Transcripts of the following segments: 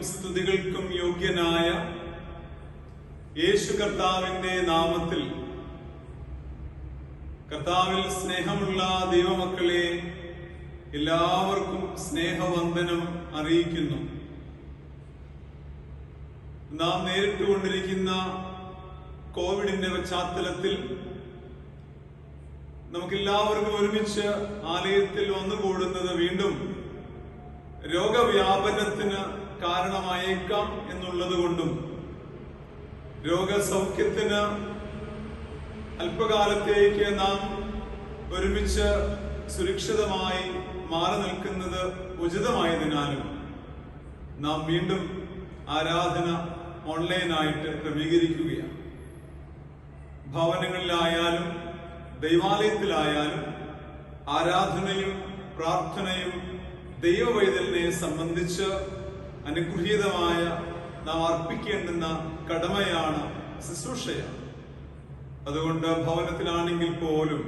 സ്തുതികൾക്കും യോഗ്യനായ യേശു കർത്താവിന്റെ നാമത്തിൽ കർത്താവിൽ സ്നേഹമുള്ള ദൈവമക്കളെ എല്ലാവർക്കും സ്നേഹവന്ദനം അറിയിക്കുന്നു. നാം നേരിട്ടുകൊണ്ടിരിക്കുന്ന കോവിഡിന്റെ പശ്ചാത്തലത്തിൽ നമുക്കെല്ലാവർക്കും ഒരുമിച്ച് ആലയത്തിൽ വന്നുകൂടുന്നത് വീണ്ടും രോഗവ്യാപനത്തിന് കാരണമായേക്കാം എന്നുള്ളത് കൊണ്ടും രോഗസൗഖ്യത്തിന് അല്പകാലത്തേക്ക് നാം ഒരുമിച്ച് സുരക്ഷിതമായി മാറി നിൽക്കുന്നത് ഉചിതമായതിനാലും നാം വീണ്ടും ആരാധന ഓൺലൈനായിട്ട് ക്രമീകരിക്കുകയാണ്. ഭവനങ്ങളിലായാലും ദൈവാലയത്തിലായാലും ആരാധനയും പ്രാർത്ഥനയും ദൈവവൈതലിനെ സംബന്ധിച്ച് അനുഗ്രഹീതമായ നാം അർപ്പിക്കേണ്ടുന്ന കടമയാണ്, ശുശ്രൂഷയാണ്. അതുകൊണ്ട് ഭവനത്തിലാണെങ്കിൽ പോലും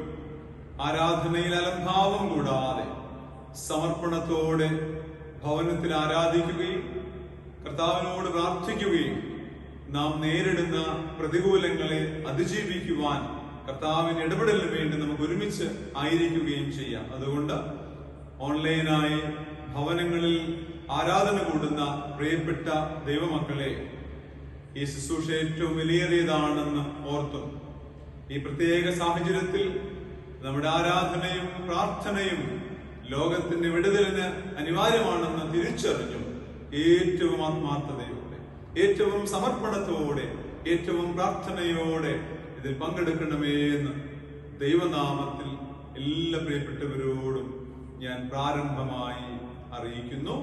ആരാധനയിൽ അലംഭാവം കൂടാതെ സമർപ്പണത്തോടെ ഭവനത്തിൽ ആരാധിക്കുകയും കർത്താവിനോട് പ്രാർത്ഥിക്കുകയും നാം നേരിടുന്ന പ്രതികൂലങ്ങളെ അതിജീവിക്കുവാൻ കർത്താവിന് ഇടപെടലിന് വേണ്ടി നമുക്ക് ഒരുമിച്ച് ആയിരിക്കുകയും ചെയ്യാം. അതുകൊണ്ട് ഓൺലൈനായി ഭവനങ്ങളിൽ ആരാധന കൂടുന്ന പ്രിയപ്പെട്ട ദൈവമക്കളെ, ഈ ശുശ്രൂഷ ഏറ്റവും വിലയേറിയതാണെന്ന് ഓർത്തും ഈ പ്രത്യേക സാഹചര്യത്തിൽ നമ്മുടെ ആരാധനയും പ്രാർത്ഥനയും ലോകത്തിന്റെ വിടുതലിന് അനിവാര്യമാണെന്ന് തിരിച്ചറിഞ്ഞു ഏറ്റവും ആത്മാർത്ഥതയോടെ, ഏറ്റവും സമർപ്പണത്തോടെ, ഏറ്റവും പ്രാർത്ഥനയോടെ ഇതിൽ പങ്കെടുക്കണമേ എന്ന് ദൈവനാമത്തിൽ എല്ലാ പ്രിയപ്പെട്ടവരോടും ഞാൻ പ്രാരംഭമായി അറിയിക്കുന്നു.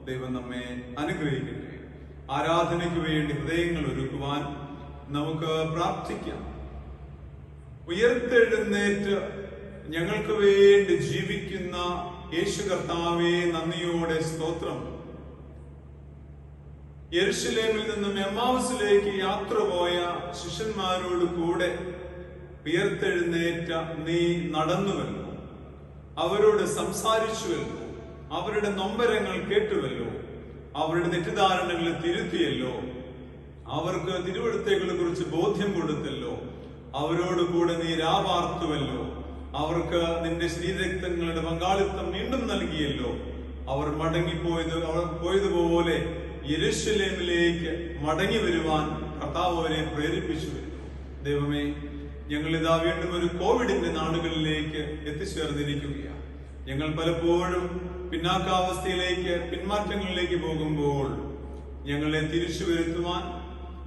ദൈവം നമ്മെ അനുഗ്രഹിക്കട്ടെ. ആരാധനയ്ക്ക് വേണ്ടി ഹൃദയങ്ങൾ ഒരുക്കുവാൻ നമുക്ക് പ്രാർത്ഥിക്കാം. ഉയർത്തെഴുന്നേറ്റ് ഞങ്ങൾക്ക് വേണ്ടി ജീവിക്കുന്ന യേശു കർത്താവേ, നന്ദിയോടെ സ്തോത്രം. യെരുശലേമിൽ നിന്നും എമ്മാവുസിലേക്ക് യാത്ര പോയ ശിഷ്യന്മാരോട് കൂടെ ഉയർത്തെഴുന്നേറ്റ നീ നടന്നുവല്ലോ, അവരോട് സംസാരിച്ചുവല്ലോ, അവരുടെ നൊമ്പരങ്ങൾ കേട്ടുവല്ലോ, അവരുടെ തെറ്റിദ്ധാരണകളെ തിരുത്തിയല്ലോ, അവർക്ക് തിരുവെഴുത്തുകളെ കുറിച്ച് ബോധ്യം കൊടുത്തല്ലോ, അവരോട് കൂടെ നീ രാപാർത്തുവല്ലോ, അവർക്ക് നിന്റെ ശരീരരക്തങ്ങളുടെ പങ്കാളിത്തം വീണ്ടും നൽകിയല്ലോ, അവർ പോയതുപോലെ യെരുശലേമിലേക്ക് മടങ്ങി വരുവാൻ കർത്താവ് അവരെ പ്രേരിപ്പിച്ചുവല്ലോ. ദൈവമേ, ഞങ്ങളിതാ വീണ്ടും ഒരു കോവിഡിന്റെ നാടുകളിലേക്ക് എത്തിച്ചേർന്നിരിക്കുകയാണ്. ഞങ്ങൾ പലപ്പോഴും പിന്നാക്കാവസ്ഥയിലേക്ക്, പിന്മാറ്റങ്ങളിലേക്ക് പോകുമ്പോൾ ഞങ്ങളെ തിരിച്ചു വരുത്തുവാൻ,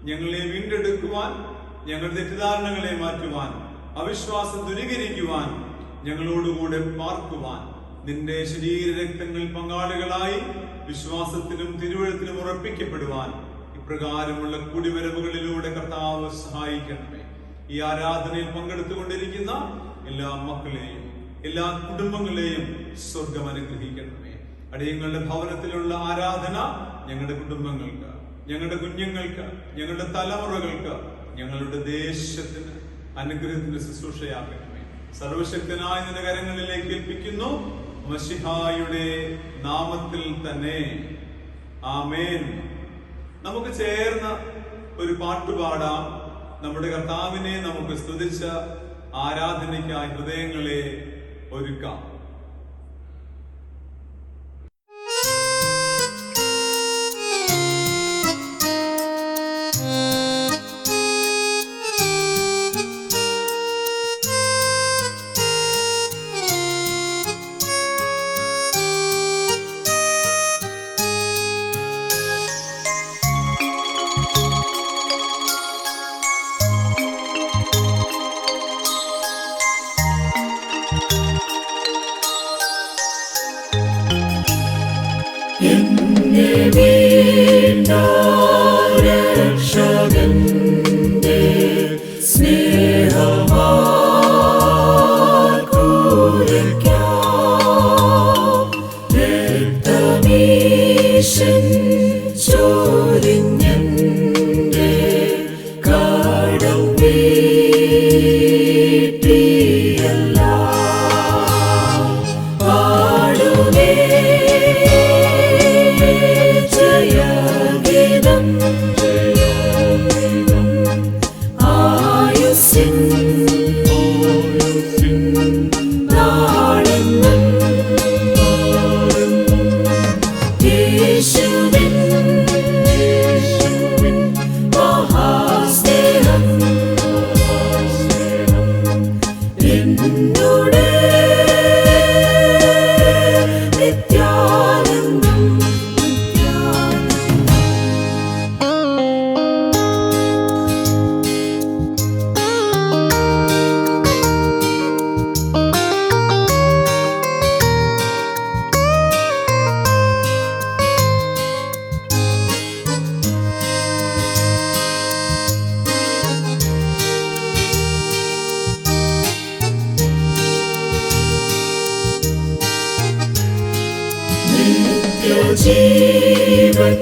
ഞങ്ങളെ വീണ്ടെടുക്കുവാൻ, ഞങ്ങളുടെ തെറ്റിദ്ധാരണകളെ മാറ്റുവാൻ, അവിശ്വാസം ദൂരീകരിക്കുവാൻ, ഞങ്ങളോടുകൂടെ പാർക്കുവാൻ, നിന്റെ ശരീരരക്തങ്ങൾ പങ്കാളികളായി വിശ്വാസത്തിലും തിരുവഴുത്തിലും ഉറപ്പിക്കപ്പെടുവാൻ ഇപ്രകാരമുള്ള കൂടിവരവുകളിലൂടെ കർത്താവ് സഹായിക്കണമേ. ഈ ആരാധനയിൽ പങ്കെടുത്തുകൊണ്ടിരിക്കുന്ന എല്ലാ മക്കളെയും എല്ലാ കുടുംബങ്ങളെയും സ്വർഗം അനുഗ്രഹിക്കണമേ. അടിയങ്ങളുടെ ഭവനത്തിലുള്ള ആരാധന ഞങ്ങളുടെ കുടുംബങ്ങൾക്ക്, ഞങ്ങളുടെ കുഞ്ഞുങ്ങൾക്ക്, ഞങ്ങളുടെ തലമുറകൾക്ക്, ഞങ്ങളുടെ ദേശത്തിന് അനുഗ്രഹത്തിന്റെ ശുശ്രൂഷയാക്കണമേ. സർവശക്തനായ നിന്റെ കരങ്ങളിലേക്ക് ഏൽപ്പിക്കുന്നു, മശിഹായുടെ നാമത്തിൽ തന്നെ. ആമേൻ. നമുക്ക് ചേർന്ന് ഒരു പാട്ടുപാടാം. നമ്മുടെ കർത്താവിനെ നമുക്ക് സ്തുതിച്ച ആരാധനയ്ക്കായി ഹൃദയങ്ങളെ ഒരുക്കാം. പാടുമേ ജയ ജീവൻ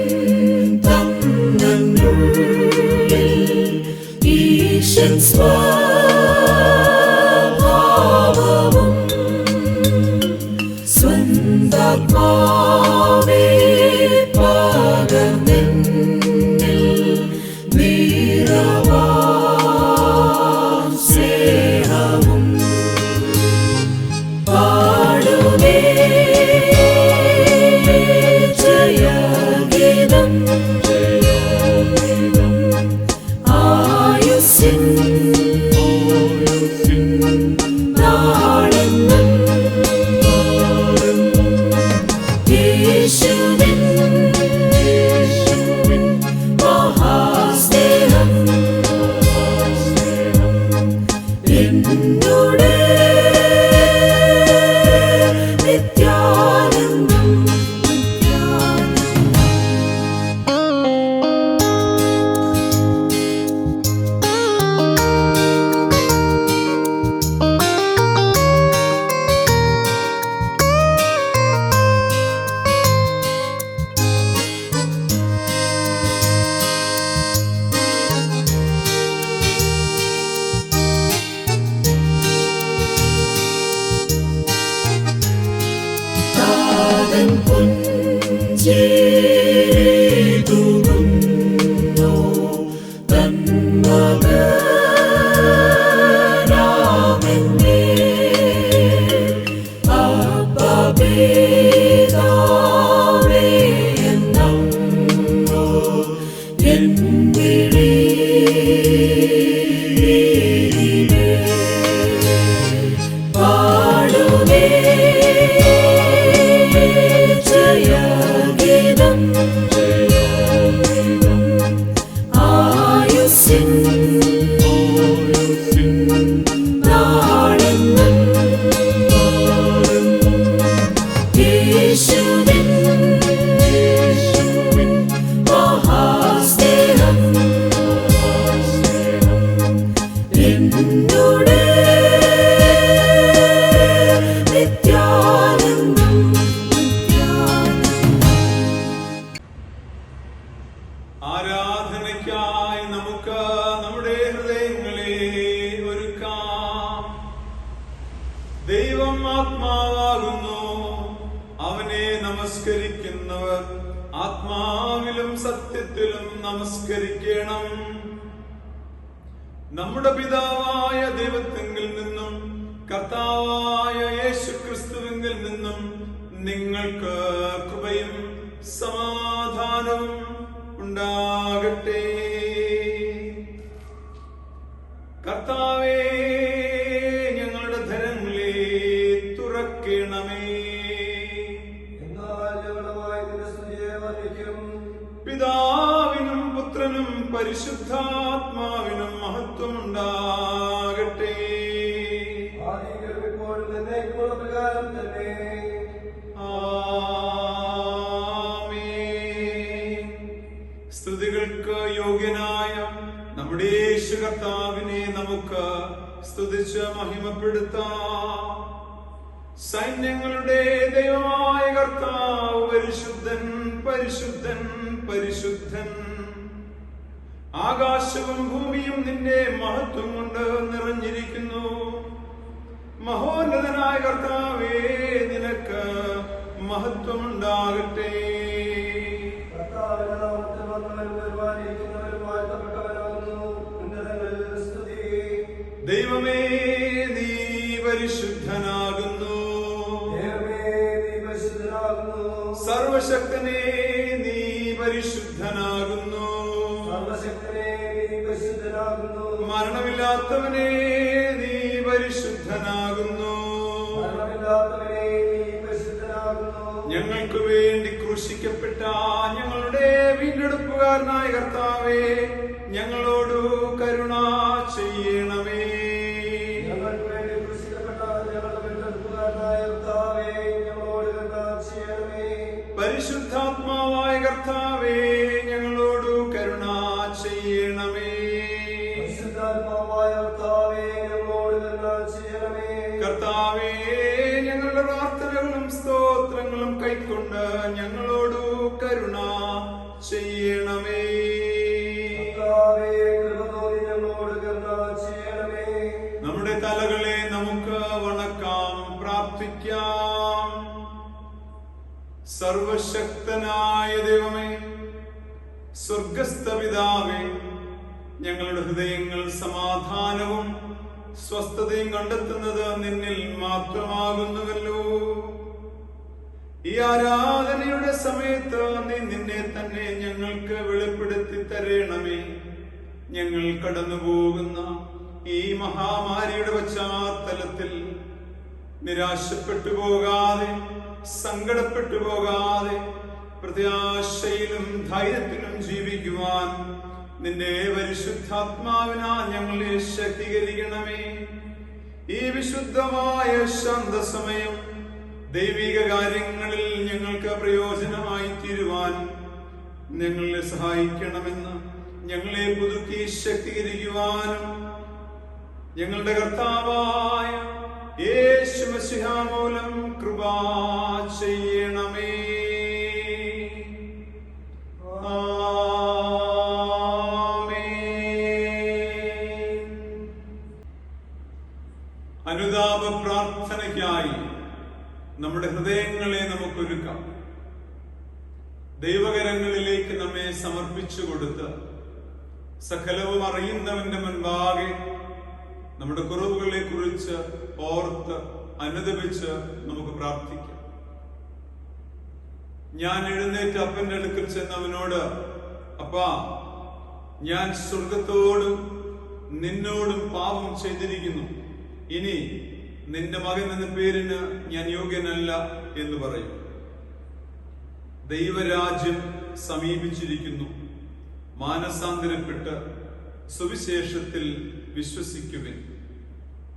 തന്നുള്ളിൽ ഈശൻ സ്വഭാവവും സ്വന്താത്മാവേ പകർന്നെന്നിൽ നീരവാം സ്നേഹവും പാടുമേ ജയഗീതം ആയുസ്സിൻ നാളെന്നും യേശുവിൻ മഹാസ്നേഹം എന്നോട് നിത്യാനന്ദം. താതൻ പുഞ്ചിരിതൂകുന്നു തന്മകനാമെന്നേ അപ്പാ പിതാവേ എന്നങ്ങു എൻ വിളി പാടുമേ ജയഗീതം ആയുസ്സിൻ നാളെന്നും യേശുവിൻ മഹാസ്നേഹം എന്നോട് നിത്യാനന്ദം. ആരാധനയ്ക്കായി നമുക്ക് നമ്മുടെ ഹൃദയങ്ങളെ ഒരുക്കാം. ദൈവം ആത്മാവാകുന്നു. അവനെ നമസ്കരിക്കുന്നവർ ആത്മാവിലും സത്യത്തിലും നമസ്കരിക്കണം. നമ്മുടെ പിതാവായ ദൈവത്തിങ്കിൽ നിന്നും കർത്താവായ യേശുക്രിസ്തുവിങ്കിൽ നിന്നും നിങ്ങൾക്ക് കൃപയും സമാധാനവും ഉണ്ടാകട്ടെ. കർത്താവേ, ഞങ്ങളുടെ ധനങ്ങളെ തുറക്കണമേ. പിതാവിനും പുത്രനും പരിശുദ്ധാത്മാവിനും മഹത്വമുണ്ടാകട്ടെ. ആമേൻ. സ്തുതികൾക്ക് യോഗ്യനായ നമ്മുടെ യേശു കർത്താവിനെ നമുക്ക് സ്തുതിച്ച് മഹിമപ്പെടുത്താം. സൈന്യങ്ങളുടെ ദൈവമായ കർത്താവ് പരിശുദ്ധൻ പരിശുദ്ധൻ പരിശുദ്ധൻ. ആകാശവും ഭൂമിയും നിന്റെ മഹത്വം കൊണ്ട് നിറഞ്ഞിരിക്കുന്നു. മഹോന്നതനായ കർത്താവേ, നിനക്ക് മഹത്വമുണ്ടാകട്ടെ. ദൈവമേ, നീ പരിശുദ്ധനാകുന്നു. സർവശക്തനേ, നീ പരിശുദ്ധനാകുന്നു. മരണമില്ലാത്തവനേ, നീ പരിശുദ്ധനാകുന്നു. ഞങ്ങൾക്ക് വേണ്ടി ക്രൂശിക്കപ്പെട്ട ഞങ്ങളുടെ വീണ്ടെടുപ്പുകാരനായ കർത്താവേ, ഞങ്ങളോടു കരുണ ചെയ്യണമേ. പരിശുദ്ധാത്മാവായ കർത്താവേ, ഞങ്ങളോടു കരുണ ചെയ്യണമേ. കർത്താവേ, ഞങ്ങളുടെ പ്രാർത്ഥനകളും സ്തോത്രങ്ങളും കൈക്കൊണ്ട് ഞങ്ങളോടു കരങ്ങളെ നമുക്ക് വണക്കാം, പ്രാർത്ഥിക്കാം. സർവശക്തനായ ദൈവമേ, സ്വർഗസ്ഥ പിതാവേ, ഞങ്ങളുടെ ഹൃദയങ്ങൾ സമാധാനവും സ്വസ്ഥതയും കണ്ടെത്തുന്നത് നിന്നിൽ മാത്രമാകുന്നുവല്ലോ. ഈ ആരാധനയുടെ സമയത്ത് നീ നിന്നെ തന്നെ ഞങ്ങൾക്ക് വെളിപ്പെടുത്തി തരണമേ. ഞങ്ങൾ കടന്നുപോകുന്ന ഈ മഹാമാരിയുടെ പശ്ചാത്തലത്തിൽ നിരാശപ്പെട്ടു പോകാതെ, സങ്കടപ്പെട്ടു പോകാതെ, പ്രത്യാശയിലും ധൈര്യത്തിലും ജീവിക്കുവാൻ നിന്റെ പരിശുദ്ധാത്മാവിനാ ഞങ്ങളെ ശക്തീകരിക്കണമേ. ഈ വിശുദ്ധമായ ശാന്തസമയം ദൈവിക കാര്യങ്ങളിൽ ഞങ്ങൾക്ക് പ്രയോജനമായി തീരുവാൻ ഞങ്ങളെ സഹായിക്കണമെന്ന്, ഞങ്ങളെ പുതുക്കി ശക്തീകരിക്കുവാനും ഞങ്ങളുടെ കർത്താവായ യേശു മശിഹ മൂലം കൃപ ചെയ്യണമേ. അനുതാപ പ്രാർത്ഥനയ്ക്കായി നമ്മുടെ ഹൃദയങ്ങളെ നമുക്കൊരുക്കാം. ദൈവകരങ്ങളിലേക്ക് നമ്മെ സമർപ്പിച്ചു കൊടുത്ത് സകലവും അറിയുന്നവന്റെ മുൻപാകെ നമ്മുടെ കുറവുകളെ കുറിച്ച് ഓർത്ത് അനുദപിച്ച് നമുക്ക് പ്രാർത്ഥിക്കാം. ഞാൻ എഴുന്നേറ്റ് അപ്പന്റെ അടുക്കൽ ചെന്നവനോട്, അപ്പാ, ഞാൻ സ്വർഗത്തോടും നിന്നോടും പാപം ചെയ്തിരിക്കുന്നു, ഇനി നിന്റെ മകൻ എന്ന പേരിന് ഞാൻ യോഗ്യനല്ല എന്ന് പറയും. ദൈവരാജ്യം സമീപിച്ചിരിക്കുന്നു. മാനസാന്തരപ്പെട്ട് സുവിശേഷത്തിൽ വിശ്വസിക്കുവിൻ.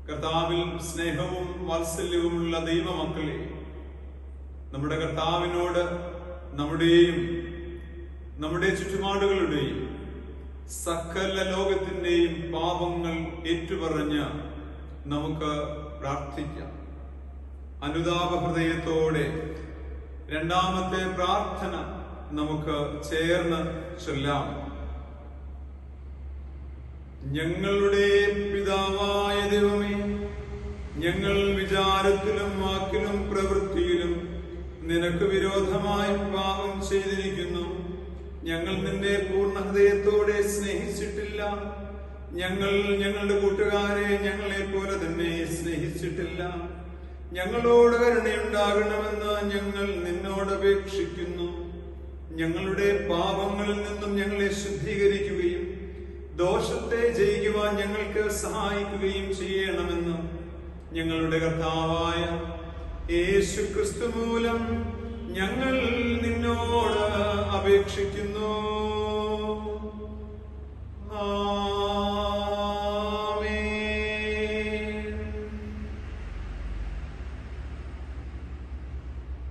കർത്താവിൽ സ്നേഹവും വാത്സല്യവുമുള്ള ദൈവമക്കളെ, നമ്മുടെ കർത്താവിനോട് നമ്മുടെയും നമ്മുടെ ചുറ്റുപാടുകളുടെയും സകല ലോകത്തിന്റെയും പാപങ്ങൾ ഏറ്റുപറഞ്ഞ് നമുക്ക് പ്രാർത്ഥിക്കാം. അനുതാപ ഹൃദയത്തോടെ രണ്ടാമത്തെ പ്രാർത്ഥന നമുക്ക് ചേർന്ന് ചൊല്ലാം. ഞങ്ങളുടെ പിതാവായ ദൈവമേ, ഞങ്ങൾ വിചാരത്തിലും വാക്കിലും പ്രവൃത്തിയിലും നിനക്ക് വിരോധമായി പാപം ചെയ്തിരിക്കുന്നു. ഞങ്ങൾ നിന്നെ പൂർണ്ണ ഹൃദയത്തോടെ സ്നേഹിച്ചിട്ടില്ല. ഞങ്ങൾ ഞങ്ങളുടെ കൂട്ടുകാരെ ഞങ്ങളെ പോലെ തന്നെ സ്നേഹിച്ചിട്ടില്ല. ഞങ്ങളോട് കരുണയുണ്ടാകണമെന്ന് ഞങ്ങൾ നിന്നോട് അപേക്ഷിക്കുന്നു. ഞങ്ങളുടെ പാപങ്ങളിൽ നിന്നും ഞങ്ങളെ ശുദ്ധീകരിക്കുകയും ദോഷത്തെ ജയിക്കുവാൻ ഞങ്ങൾക്ക് സഹായിക്കുകയും ചെയ്യണമെന്ന് ഞങ്ങളുടെ കർത്താവായ യേശുക്രിസ്തു മൂലം ഞങ്ങൾ നിന്നോട് അപേക്ഷിക്കുന്നു.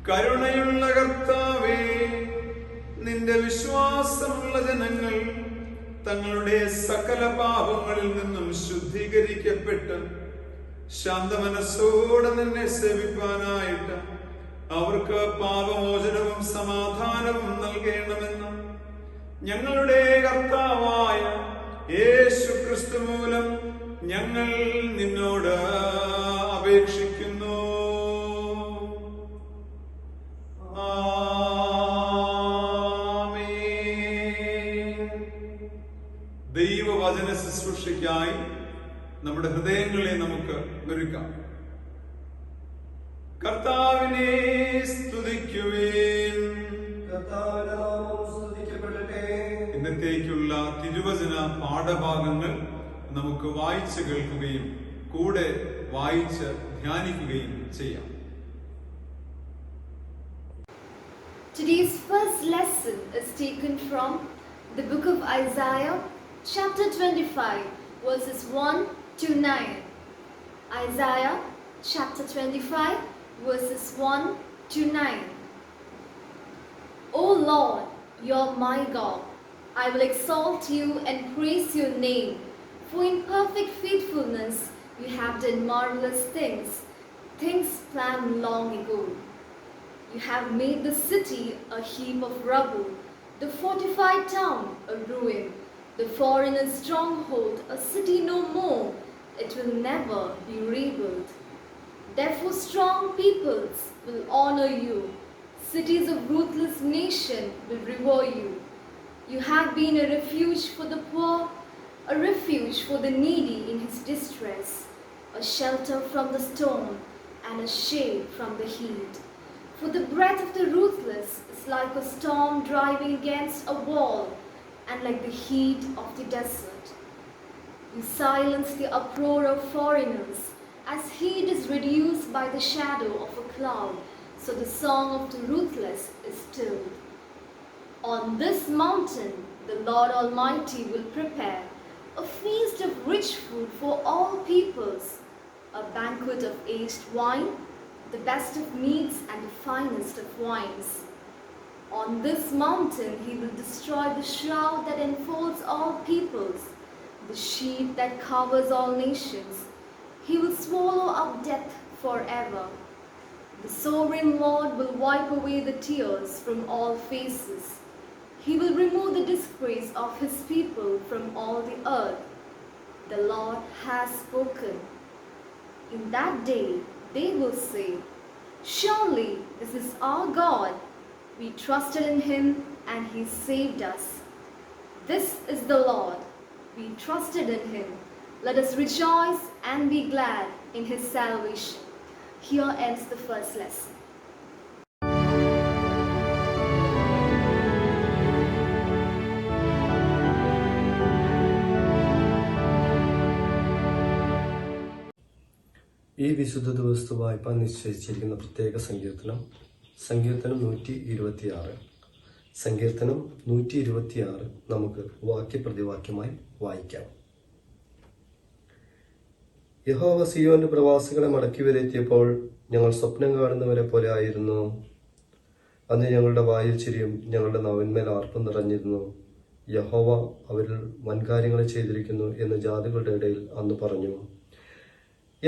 കരുണയുള്ള കർത്താവേ, നിന്റെ വിശ്വാസമുള്ള ജനങ്ങൾ തങ്ങളുടെ സകല പാപങ്ങളിൽ നിന്നും ശുദ്ധീകരിക്കപ്പെട്ട് ശാന്തമനസ്സോടെ നിന്നെ സേവിപ്പാനായിട്ട് അവർക്ക് പാപമോചനവും സമാധാനവും നൽകണമെന്ന് ഞങ്ങളുടെ കർത്താവായ യേശുക്രിസ്തു മൂലം ഞങ്ങൾ നിന്നോട് അപേക്ഷിക്കുന്നു. ദൈവവചന ശുശ്രൂഷയ്ക്കായി നമ്മുടെ ഹൃദയങ്ങളെ നമുക്ക് ഒരുക്കാം. കർത്താവിനെ സ്തുതിക്കുവിൻ. ഇന്നത്തേക്കുള്ള തിരുവചന പാഠഭാഗങ്ങൾ നമുക്ക് വായിച്ച് കേൾക്കുകയും കൂടെ വായിച്ച് ധ്യാനിക്കുകയും ചെയ്യാം. Today's first lesson is taken from the book of Isaiah, chapter 25, verses 1 to 9. Isaiah, chapter 25, verses 1 to 9. O Lord, you're my God. I will exalt you and praise your name, for in perfect faithfulness you have done marvelous things, things planned long ago. You have made the city a heap of rubble, the fortified town a ruin, the foreigner's stronghold a city no more, It will never be rebuilt. Therefore, strong peoples will honor you. Cities of ruthless nation will revere you. You have been a refuge for the poor, a refuge for the needy in his distress, a shelter from the storm and a shade from the heat. For the breath of the ruthless is like a storm driving against a wall and like the heat of the desert. You silence the uproar of foreigners as heat is reduced by the shadow of a cloud, so the song of the ruthless is stilled. On this mountain the Lord Almighty will prepare a feast of rich food for all peoples, a banquet of aged wine, the best of meats and the finest of wines. On this mountain he will destroy the shroud that enfolds all peoples, the sheet that covers all nations. He will swallow up death forever. The sovereign Lord will wipe away the tears from all faces. He will remove the disgrace of his people from all the earth. The Lord has spoken. In that day they will say, surely this is our God. We trusted in him and he saved us. This is the Lord. We trusted in him. Let us rejoice and be glad in his salvation. Here ends the first lesson. ഈ വിശുദ്ധ ദിവസത്തെ വായ്പാൻ നിശ്ചയിച്ചിരിക്കുന്ന പ്രത്യേക സങ്കീർത്തനം 126. സങ്കീർത്തനം 126 നമുക്ക് വാക്യപ്രതിവാക്യമായി വായിക്കാം. യഹോവ സിയോന്റെ പ്രവാസികളെ മടക്കി വരുത്തിയപ്പോൾ ഞങ്ങൾ സ്വപ്നം കാണുന്നവരെ പോലെ ആയിരുന്നു. അന്ന് ഞങ്ങളുടെ വായിൽ ചിരിയും ഞങ്ങളുടെ നാവിന്മേൽ ആർപ്പും നിറഞ്ഞിരുന്നു. യഹോവ അവരിൽ വൻകാര്യങ്ങൾ ചെയ്തിരിക്കുന്നു എന്ന് ജാതികളുടെ ഇടയിൽ അന്ന് പറഞ്ഞു.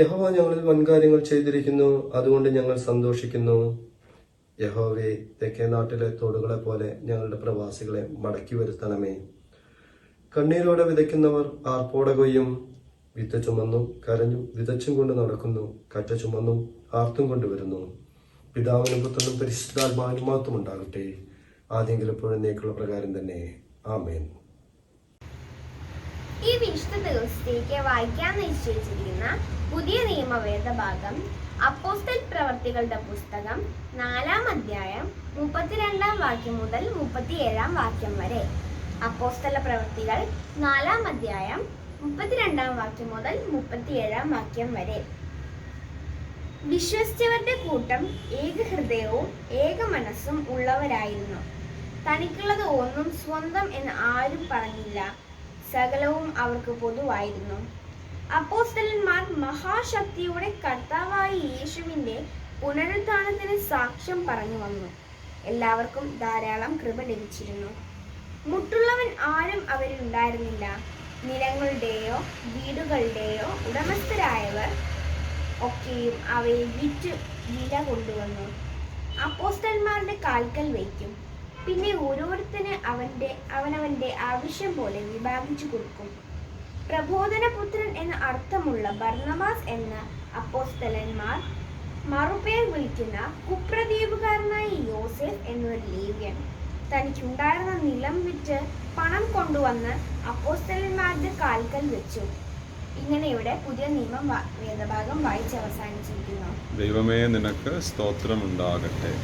യഹോവ ഞങ്ങളിൽ വൻകാര്യങ്ങൾ ചെയ്തിരിക്കുന്നു, അതുകൊണ്ട് ഞങ്ങൾ സന്തോഷിക്കുന്നു. യഹോവേ, തെക്കേ നാട്ടിലെ തോടുകളെ പോലെ ഞങ്ങളുടെ പ്രവാസികളെ മടക്കി വരുത്തണമേ. കണ്ണീരോടെ വിതയ്ക്കുന്നവർ ആർപ്പോടെ കൊയ്യും. വിത്ത് ചുമന്നും കരഞ്ഞും വിതച്ചും കൊണ്ട് നടക്കുന്നു. കറ്റ ചുമന്നും ആർത്തും കൊണ്ടുവരുന്നു. പിതാവിനും പുത്രനും പരിശുദ്ധാത്മാവിനും മഹത്വം ഉണ്ടാകട്ടെ, ആദ്യമെങ്കിലും എപ്പോഴും എന്നേക്കുള്ള പ്രകാരം തന്നെ. ആമേൻ. ഈ വിശുദ്ധ ദിവസത്തേക്ക് വായിക്കാൻ നിശ്ചയിച്ചിരിക്കുന്ന പുതിയ നിയമവേദഭാഗം അപ്പോസ്തല പ്രവർത്തികളുടെ പുസ്തകം 4-ാം അധ്യായം 32-ാം വാക്യം മുതൽ 37-ാം വാക്യം വരെ. അപ്പോസ്തല പ്രവർത്തികൾ 4-ാം അധ്യായം 32-ാം വാക്യം മുതൽ 37-ാം വാക്യം വരെ. വിശ്വസിച്ചവരുടെ കൂട്ടം ഏകഹൃദയവും ഏക മനസ്സും ഉള്ളവരായിരുന്നു. തനിക്കുള്ളത് ഒന്നും സ്വന്തം എന്ന് ആരും പറഞ്ഞില്ല. സകലവും അവർക്ക് പൊതുവായിരുന്നു. അപ്പോസ്തലന്മാർ മഹാശക്തിയോടെ കർത്താവായ യേശുവിന്റെ പുനരുത്ഥാനത്തിന് സാക്ഷ്യം പറഞ്ഞു വന്നു. എല്ലാവർക്കും ധാരാളം കൃപ ലഭിച്ചിരുന്നു. മുട്ടുള്ളവൻ ആരും അവരിൽ ഉണ്ടായിരുന്നില്ല. നിലങ്ങളുടെയോ വീടുകളുടെയോ ഉടമസ്ഥരായവർ ഒക്കെയും അവയെ വിറ്റ് വില കൊണ്ടുവന്നു അപ്പോസ്തലന്മാരുടെ കാൽക്കൽ വയ്ക്കും. പിന്നെ ഓരോരുത്തന് അവനവന്റെ ആവശ്യം പോലെ വിഭാഗിച്ചു കൊടുക്കും. പ്രബോധനപുത്രൻ എന്ന അർത്ഥമുള്ള ബർന്നബാസ് എന്ന അപ്പോസ്തലന്മാർ മറുപേർ വിളിക്കുന്ന കുപ്രദ്വീപുകാരനായ യോസേഫ് എന്നൊരു ലേവ്യൻ തനിക്കുണ്ടായിരുന്ന നിലം വിറ്റ് പണം കൊണ്ടുവന്ന് അപ്പോസ്തലന്മാരുടെ കാൽക്കൽ വെച്ചു. ഇങ്ങനെ ഇവിടെ പുതിയ നിയമം വേദഭാഗം വായിച്ച് അവസാനിച്ചിരിക്കുന്നു. ദൈവമേ, നിനക്ക് സ്തോത്രമുണ്ടാകട്ടെ.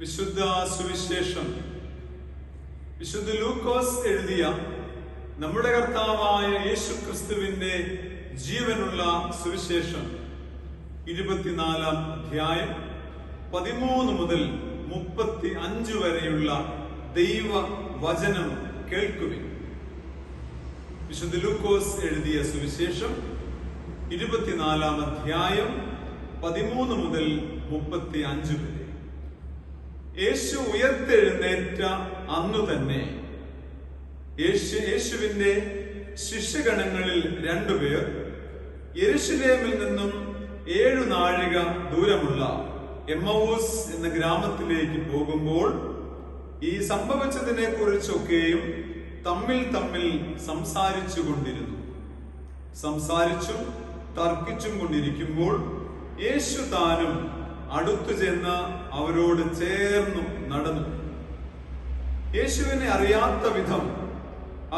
വിശുദ്ധ സുവിശേഷം വിശുദ്ധ ലൂക്കോസ് എഴുതിയ നമ്മുടെ കർത്താവായ യേശു ക്രിസ്തുവിന്റെ ജീവനുള്ള സുവിശേഷം 24-ാം അധ്യായം 13 മുതൽ 35 വരെയുള്ള ദൈവ വചനം കേൾക്കുവിൻ. വിശുദ്ധ ലൂക്കോസ് എഴുതിയ സുവിശേഷം 24-ാം അധ്യായം 13 മുതൽ 35 വരെ. യേശു ഉയർത്തെഴുന്നേറ്റ അന്നു തന്നെ യേശുവിന്റെ ശിഷ്യഗണങ്ങളിൽ 2 പേർ യെരുശലേമിൽ നിന്നും 7 നാഴിക ദൂരമുള്ള എമ്മൗസ് എന്ന ഗ്രാമത്തിലേക്ക് പോകുമ്പോൾ ഈ സംഭവിച്ചതിനെ കുറിച്ചൊക്കെയും തമ്മിൽ സംസാരിച്ചു കൊണ്ടിരുന്നു. സംസാരിച്ചും തർക്കിച്ചും കൊണ്ടിരിക്കുമ്പോൾ യേശു താനും അടുത്തു ചെന്ന് അവരോട് ചേർന്നു നടന്നു. യേശുവിനെ അറിയാത്ത വിധം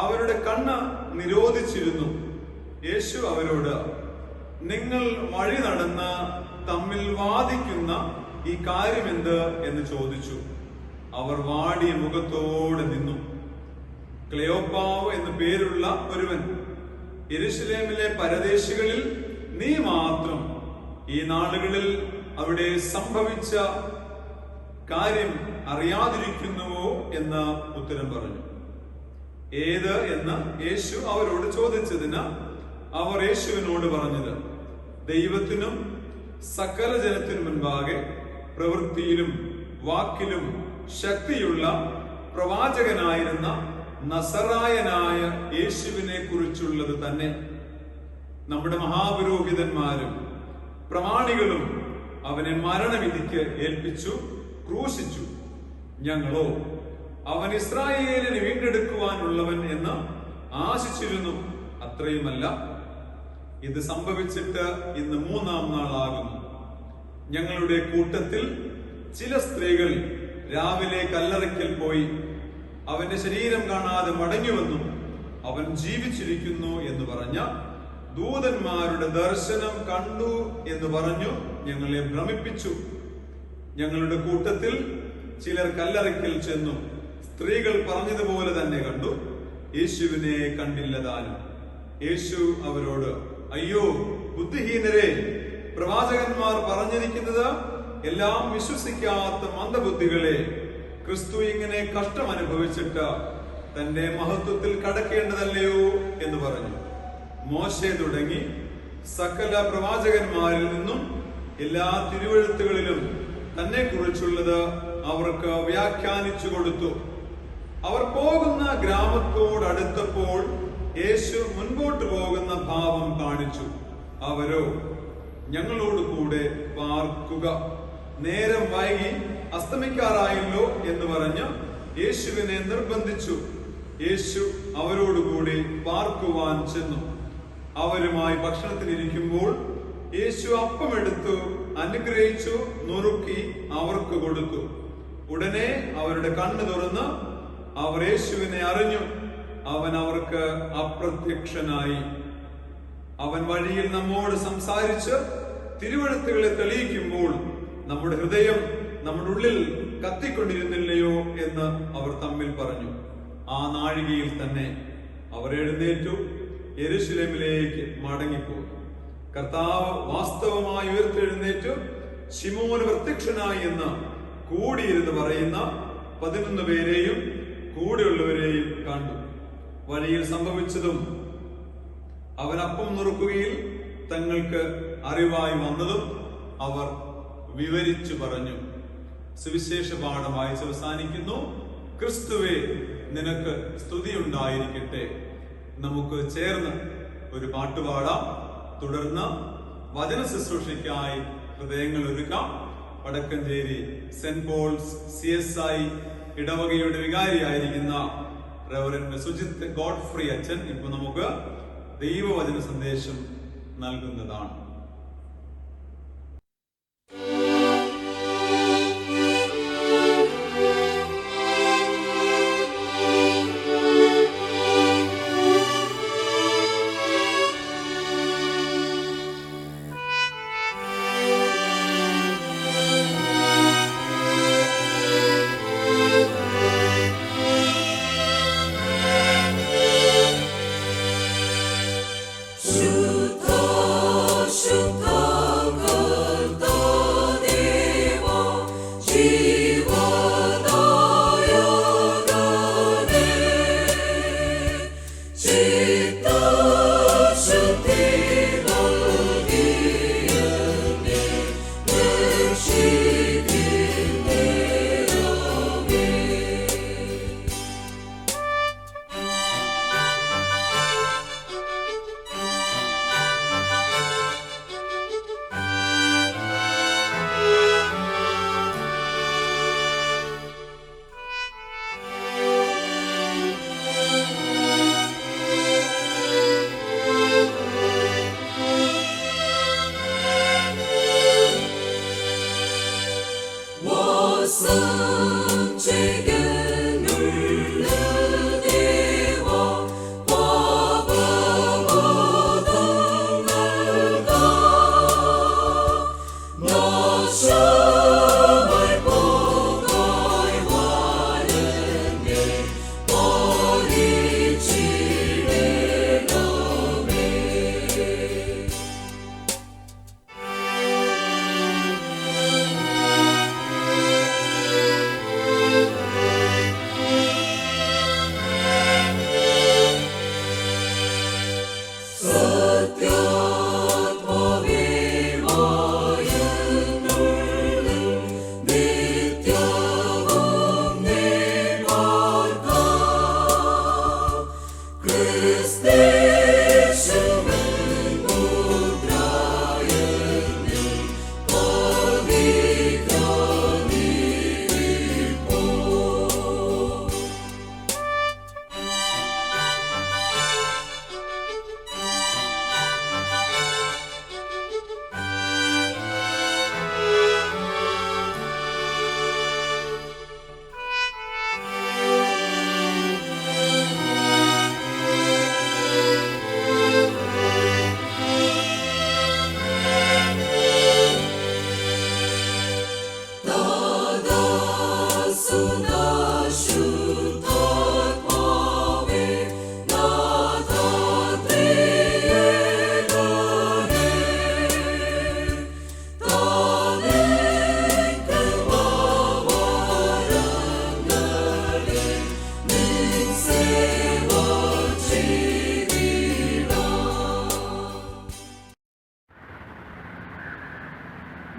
അവരുടെ കണ്ണ് നിരോധിച്ചിരുന്നു. യേശു അവരോട്, നിങ്ങൾ വഴി നടന്ന് തമ്മിൽ വാദിക്കുന്ന ഈ കാര്യമെന്ത് എന്ന് ചോദിച്ചു. അവർ വാടിയ മുഖത്തോടെ നിന്നു. ക്ലെയോപ്പാവ് എന്നു പേരുള്ള ഒരുവൻ, യെരൂശലേമിലെ പരദേശികളിൽ നീ മാത്രം ഈ നാളുകളിൽ അവിടെ സംഭവിച്ച കാര്യം അറിയാതിരിക്കുന്നുവോ എന്ന് ഉത്തരം പറഞ്ഞു. ഏത് എന്ന് യേശു അവരോട് ചോദിച്ചതിന് അവർ യേശുവിനോട് പറഞ്ഞത്, ദൈവത്തിനും സകല ജനത്തിനു മുൻപാകെ പ്രവൃത്തിയിലും വാക്കിലും ശക്തിയുള്ള പ്രവാചകനായിരുന്ന നസറായനായ യേശുവിനെ കുറിച്ചുള്ളത് തന്നെ. നമ്മുടെ മഹാപുരോഹിതന്മാരും പ്രമാണികളും അവനെ മരണവിധിക്ക് ഏൽപ്പിച്ചു ക്രൂശിച്ചു. ഞങ്ങളോ അവൻ ഇസ്രായേലിനെ വീണ്ടെടുക്കുവാനുള്ളവൻ എന്ന് ആശിച്ചിരുന്നു. അത്രയുമല്ല, ഇത് സംഭവിച്ചിട്ട് ഇന്ന് 3-ാം നാളാകുന്നു. ഞങ്ങളുടെ കൂട്ടത്തിൽ ചില സ്ത്രീകൾ രാവിലെ കല്ലറയ്ക്കൽ പോയി അവന്റെ ശരീരം കാണാതെ മടങ്ങി വന്നു. അവൻ ജീവിച്ചിരിക്കുന്നു എന്ന് പറഞ്ഞ ദൂതന്മാരുടെ ദർശനം കണ്ടു എന്ന് പറഞ്ഞു ഞങ്ങളെ ഭ്രമിപ്പിച്ചു. ഞങ്ങളുടെ കൂട്ടത്തിൽ ചിലർ കല്ലറയ്ക്കൽ ചെന്നു. സ്ത്രീകൾ പറഞ്ഞതുപോലെ തന്നെ കണ്ടു, യേശുവിനെ കണ്ടില്ലതാനും. യേശു അവരോട്, അയ്യോ ബുദ്ധിഹീനരെ, പ്രവാചകന്മാർ പറഞ്ഞിരിക്കുന്നത് എല്ലാം വിശ്വസിക്കാത്ത മന്ദബുദ്ധികളെ, ക്രിസ്തു ഇങ്ങനെ കഷ്ടം അനുഭവിച്ചിട്ട് തന്റെ മഹത്വത്തിൽ കടക്കേണ്ടതല്ലയോ എന്ന് പറഞ്ഞു. മോശെ തുടങ്ങി സകല പ്രവാചകന്മാരിൽ നിന്നും എല്ലാ തിരുവെഴുത്തുകളിലും തന്നെ കുറിച്ചുള്ളത് അവർക്ക് വ്യാഖ്യാനിച്ചു കൊടുത്തു. അവർ പോകുന്ന ഗ്രാമത്തോടടുത്തപ്പോൾ യേശു മുൻപോട്ട് പോകുന്ന ഭാവം കാണിച്ചു. അവരോ, ഞങ്ങളോട് കൂടെ പാർക്കുക, നേരം വൈകി അസ്തമിക്കാറായല്ലോ എന്ന് പറഞ്ഞ് യേശുവിനെ നിർബന്ധിച്ചു. യേശു അവരോടുകൂടി പാർക്കുവാൻ ചെന്നു. അവരുമായി ഭക്ഷണത്തിനിരിക്കുമ്പോൾ യേശു അപ്പമെടുത്തു അനുഗ്രഹിച്ചു നുറുക്കി അവർക്ക് കൊടുത്തു. ഉടനെ അവരുടെ കണ്ണ് തുറന്ന് അവർ യേശുവിനെ അറിഞ്ഞു. അവൻ അവർക്ക് അപ്രത്യക്ഷനായി. അവൻ വഴിയിൽ നമ്മോട് സംസാരിച്ച് തിരുവെഴുത്തുകളെ തെളിയിക്കുമ്പോൾ നമ്മുടെ ഹൃദയം നമ്മുടെ ഉള്ളിൽ കത്തിക്കൊണ്ടിരുന്നില്ലയോ എന്ന് അവർ തമ്മിൽ പറഞ്ഞു. ആ നാഴികയിൽ തന്നെ അവർ എഴുന്നേറ്റു യെരൂശലേമിലേക്ക് മടങ്ങിപ്പോയി. കർത്താവ് വാസ്തവമായി ഉയർത്തെഴുന്നേറ്റു ശിമോന് പ്രത്യക്ഷനായി എന്ന് കൂടിയിരുന്ന് പറയുന്ന 11 പേരെയും കൂടെയുള്ളവരെയും കണ്ടു. വഴിയിൽ സംഭവിച്ചതും അവൻ അപ്പം നുറുക്കുകയിൽ തങ്ങൾക്ക് അറിവായി വന്നതും അവർ വിവരിച്ചു പറഞ്ഞു. സുവിശേഷ പാഠം വായിച്ച് അവസാനിക്കുന്നു. ക്രിസ്തുവേ, നിനക്ക് സ്തുതിയുണ്ടായിരിക്കട്ടെ. നമുക്ക് ചേർന്ന് ഒരു പാട്ടുപാടാം. തുടർന്ന് വചന ശുശ്രൂഷയ്ക്കായി ഹൃദയങ്ങൾ ഒരുക്കാം. വടക്കഞ്ചേരി സെന്റ് പോൾസ് CSI ഇടവകയുടെ വികാരിയായിരിക്കുന്ന റവറൻഡ് സുജിത് ഗോഡ്ഫ്രീ അച്ഛൻ ഇപ്പൊ നമുക്ക് ദൈവവചന സന്ദേശം നൽകുന്നതാണ്.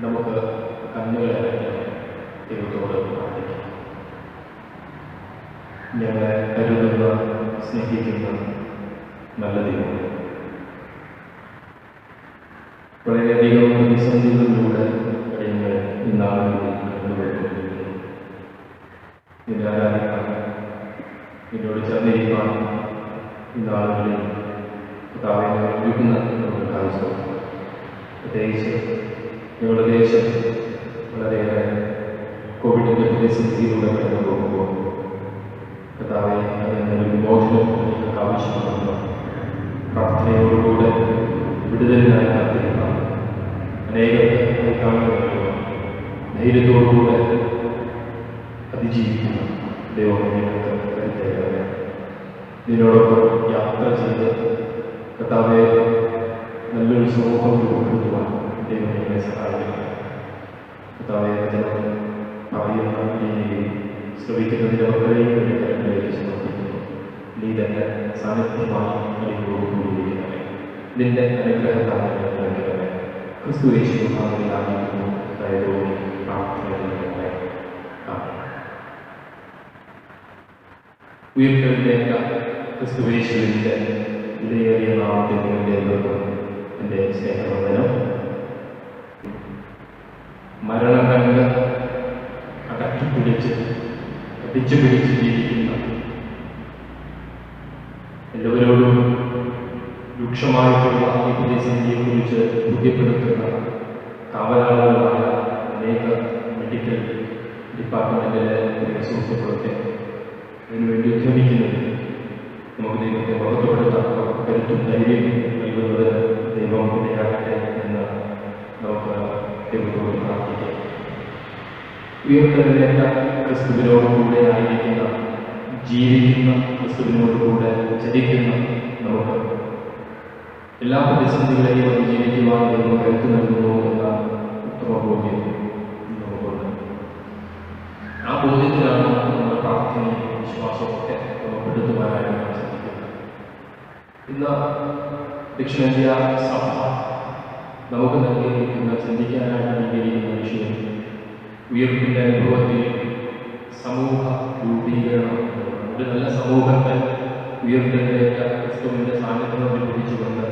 നമുക്ക് കണ്ണുകളെ ദൈവത്തോട് പ്രാർത്ഥിക്കാം. ഞങ്ങളെ കരുതുന്ന സ്നേഹിക്കുന്ന നല്ല ദൈവം, വളരെയധികം പ്രതിസന്ധികളിലൂടെ കഴിഞ്ഞ് ഇന്നാളുകളിൽ കണ്ടുകൊണ്ടിരിക്കുന്നു. നിന്നെ ആരാധിക്കാൻ, നിന്നോട് ചേർന്നിരിക്കാൻ ഇന്നാളുകളിൽ കർത്താവിനെ ഒരുക്കുന്ന നമുക്ക് കാണിച്ചു. പ്രത്യേകിച്ച് ഞങ്ങളുടെ ദേശം വളരെയേറെ കോവിഡിൻ്റെ പ്രതിസന്ധിയിലൂടെ കടന്നു പോകുമ്പോൾ കർത്താവെ അതിനൊരു വിമോചനം എനിക്ക് ആവശ്യമാണെന്ന് പ്രാർത്ഥനയോടുകൂടെ വിടുതലിനായി കാത്തിരിക്കാം. അനേകം കാണുന്ന ധൈര്യത്തോടുകൂടെ അതിജീവിക്കുന്ന ദൈവമേ ഞങ്ങൾക്ക് കരുത്തേറെ. ഇതിനോടൊപ്പം യാത്ര ചെയ്ത് കർത്താവെ നല്ലൊരു സമൂഹം രൂപപ്പെടുത്തുവാൻ ദൈവം ഞങ്ങളെ സഹായിക്കുന്നു. കർത്താവെ വചനം പറയുന്ന രീതിയിൽ ശ്രമിക്കുന്നതിനൊക്കെയും ഒരു കരുതലേക്ക് സമർപ്പിക്കുന്നു. നീ തന്നെ സാന്നിധ്യമായി അനുഭവം നിന്റെ അനുഗ്രഹത്താൽ നൽകണമേ. ക്രിസ്തു യേശു ആഗ്രഹിക്കുന്നു ദയവോടെ പ്രാർത്ഥനകളെ. ഉയർത്തെഴുന്നേറ്റ ക്രിസ്തു യേശുവിൻ്റെ വിലയേറിയ നാമത്തിൽ എൻ്റെ സ്നേഹവന്ദനം. മരണകണ്ട് അടക്കിപ്പിടിച്ച് കടിച്ചുപിടിച്ച് ജീവിക്കുന്ന എല്ലാവരോടും രൂക്ഷമായിട്ടുള്ള ഈ പ്രതിസന്ധിയെക്കുറിച്ച് ബോധ്യപ്പെടുത്തുന്ന കാവലാളുകളായ അനേക മെഡിക്കൽ ഡിപ്പാർട്ട്മെൻറ്റിലെ സുഹൃത്തുക്കളൊക്കെ അതിനുവേണ്ടി ഉദ്യമിക്കുന്നത് നമുക്ക് ദൈവത്തെ മഹത്വപ്പെടുത്താൻ കരുത്തും ധൈര്യം നൽകുന്നത് ദൈവം ഇടയാകട്ടെ എന്ന് നമുക്ക് ദൈവത്തോട് പ്രാർത്ഥിക്കാം. ഉയർത്തെഴുന്നേറ്റ ക്രിസ്തുവിനോടുകൂടെ ആയിരിക്കുന്ന, ജീവിക്കുന്ന ക്രിസ്തുവിനോടുകൂടെ ചരിക്കുന്ന നമുക്ക് എല്ലാ പ്രതിസന്ധികളെയും അതിജീവിക്കുവാൻ ദൈവം കരുത്ത് നൽകുന്നു എന്ന ഉത്തമ ബോധ്യം നമുക്കുണ്ട്. ആ ബോധ്യത്തിലാണ് നമ്മുടെ പ്രാർത്ഥനയും വിശ്വാസമൊക്കെ ക്രമപ്പെടുത്തുവാനായി നമ്മൾ ശ്രദ്ധിക്കുന്നത്. ഇന്ന് ദക്ഷിണേന്ത്യ സഭ നമുക്ക് നൽകിയിരിക്കുന്ന ചിന്തിക്കാനായിട്ട് നൽകിയിരിക്കുന്ന വിഷയം ഉയർപ്പിൻ്റെ അനുഭവത്തിൽ സമൂഹ രൂപീകരണം. ഒരു നല്ല സമൂഹത്തെ ഉയർത്തെഴുന്നേറ്റ ക്രിസ്തുവിൻ്റെ സാന്നിധ്യത്തിൽ പിടിച്ചുകൊണ്ട്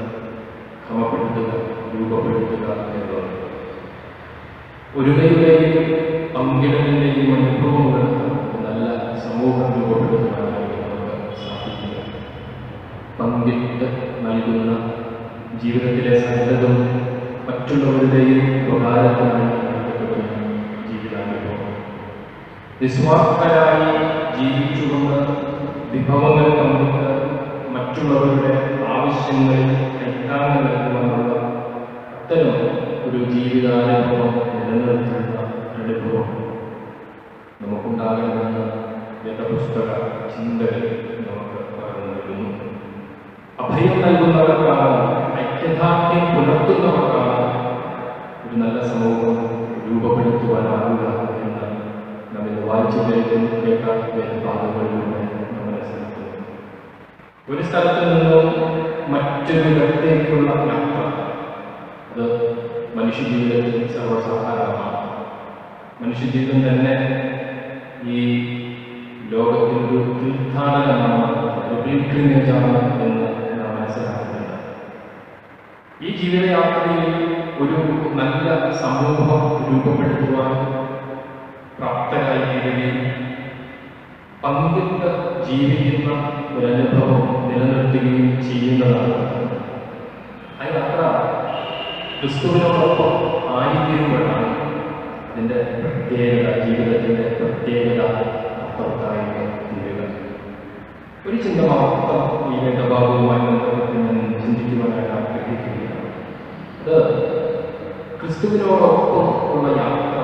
ക്രമപ്പെടുത്തുക, രൂപപ്പെടുത്തുക എന്നുള്ളത് ഒരുമയുടെയും പങ്കിടലിൻ്റെയും അനുഭവമുള്ള നല്ല സമൂഹം രൂപപ്പെടുത്തുവാനായിട്ട് നമുക്ക് സാധിക്കുക. പങ്കിട്ട് നൽകുന്ന ജീവിതത്തിലെ സകലതും മറ്റുള്ളവരുടെയും ഉപകാരത്തിനായി ജീവിതാനുഭവം നിസ്വാർത്ഥരായി ജീവിച്ചുകൊണ്ട് വിഭവങ്ങൾ പങ്കിട്ട് മറ്റുള്ളവരുടെ ആവശ്യങ്ങളിൽ കൈത്താങ്ങ് നൽകുവാനുള്ള അത്തരം ഒരു ജീവിതാനുഭവം നിലനിർത്തുന്ന അനുഭവം നമുക്കുണ്ടാകണമെന്ന് വേദപുസ്തക ചിന്തകൾ നമുക്ക് പറഞ്ഞു നൽകുന്നു. അഭയം നൽകുന്നവർക്കാണ്, ഐക്യദാർഢ്യം പുലർത്തുന്നവർക്കാണ് ഒരു നല്ല സമൂഹം രൂപപ്പെടുത്തുവാനാവുക എന്ന് നമ്മൾ വായിച്ചു കേൾക്കാൻ വേദഭാഗങ്ങളിലൂടെ നമ്മൾ മനസ്സിലാക്കുന്നു. ഒരു സ്ഥലത്ത് നിന്നും മറ്റൊരിടത്തേക്കുള്ള യാത്ര അത് മനുഷ്യജീവിതത്തിൽ സർവ്വസാധാരണമാണ്. മനുഷ്യജീവിതം തന്നെ ഈ ലോകത്തിൽ ഒരു തീർത്ഥാടനമാണ്, ഒരു പിൽഗ്രിമേജാണ് എന്ന് നാം മനസ്സിലാക്കുന്നുണ്ട്. ഈ ജീവിതയാത്രയിൽ ഒരു നല്ല സമൂഹം രൂപപ്പെടുത്തുവാൻ പ്രാപ്തരായി തീരുകയും പങ്കിട്ട് ജീവിക്കുന്ന ഒരനുഭവം നിലനിർത്തുകയും ചെയ്യുന്നതാണ്. ആ യാത്ര ക്രിസ്തുവിനോടൊപ്പം ആയിത്തീരുമ്പോഴാണ് അതിൻ്റെ പ്രത്യേകത, ജീവിതത്തിൻ്റെ പ്രത്യേകത അർത്ഥവത്തായി തീരുക. ഒരു ചിന്ത മാത്രം ഈ വേദഭാഗവുമായി ബന്ധപ്പെട്ട് ഞാൻ ചിന്തിക്കുവാനായിട്ട് ആഗ്രഹിക്കുകയാണ്. അത് ക്രിസ്തുവിനോടൊപ്പം ഉള്ള യാത്ര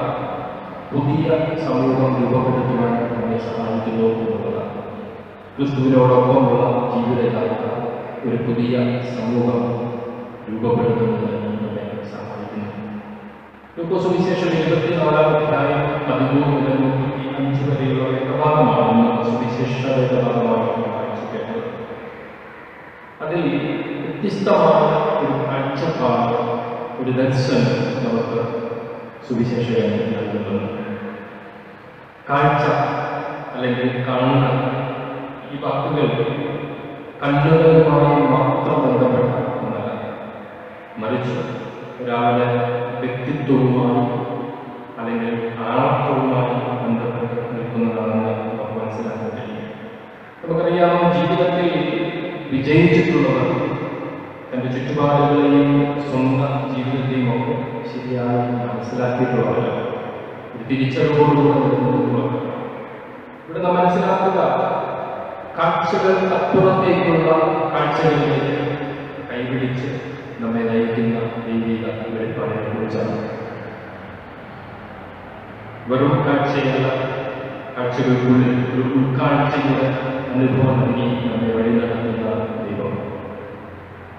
പുതിയ സമൂഹം രൂപപ്പെടുത്തുവാൻ നമ്മെ സഹായിക്കുന്നു എന്നുള്ളതാണ്. ക്രിസ്തുവിനോടൊപ്പമുള്ള ജീവിതയാത്ര ഒരു പുതിയ സമൂഹം രൂപപ്പെടുത്തുന്നതിന് നമ്മെ സഹായിക്കുന്നു. ലൂക്കോസ് സുവിശേഷം 24-ാം അധ്യായം 13 മുതൽ 35 വരെയുള്ള വേദഭാഗമാണ് സുവിശേഷ വേദഭാഗമായി വായിച്ചു കേട്ടത്. അതിൽ വ്യത്യസ്തമായ ഒരു കാഴ്ചപ്പാട്, ഒരു ദർശനം നമുക്ക് സുവിശേഷം നൽകുന്നു. കാഴ്ച അല്ലെങ്കിൽ കാണുക, ഈ വാക്കുകൾ കണ്ണുകളുമായി മാത്രം ബന്ധപ്പെട്ട ഒന്നല്ല, മറിച്ച് ഒരാളുടെ വ്യക്തിത്വവുമായി അല്ലെങ്കിൽ ആളത്വവുമായി ബന്ധപ്പെട്ട് നിൽക്കുന്നതാണെന്ന് നമുക്ക് മനസ്സിലാക്കാൻ കഴിയും. നമുക്കറിയാം, ജീവിതത്തിൽ വിജയിച്ചിട്ടുള്ളവർ തൻ്റെ ചുറ്റുപാടുകളെയും സ്വന്തം ജീവിതത്തെയും ഒക്കെ ശരിയായി മനസ്സിലാക്കിയിട്ടുള്ളവർ, ഒരു തിരിച്ചറിവോടുകൂടെ നിൽക്കുന്നവർ. ഇവിടെ നാം മനസ്സിലാക്കുക, കാഴ്ചകൾ അപ്പുറത്തേക്കുള്ള കാഴ്ചകളിലേക്ക് കൈപിടിച്ച് നമ്മെ നയിക്കുന്ന ദൈവിക വെളിപ്പാടിനെ കുറിച്ചാണ്. വെറും കാഴ്ചയല്ല, കാഴ്ചകൾക്കുള്ളിൽ ഒരു ഉൾക്കാഴ്ചയുടെ അനുഭവം നൽകി നമ്മെ വഴി നടത്തുന്ന ദൈവം.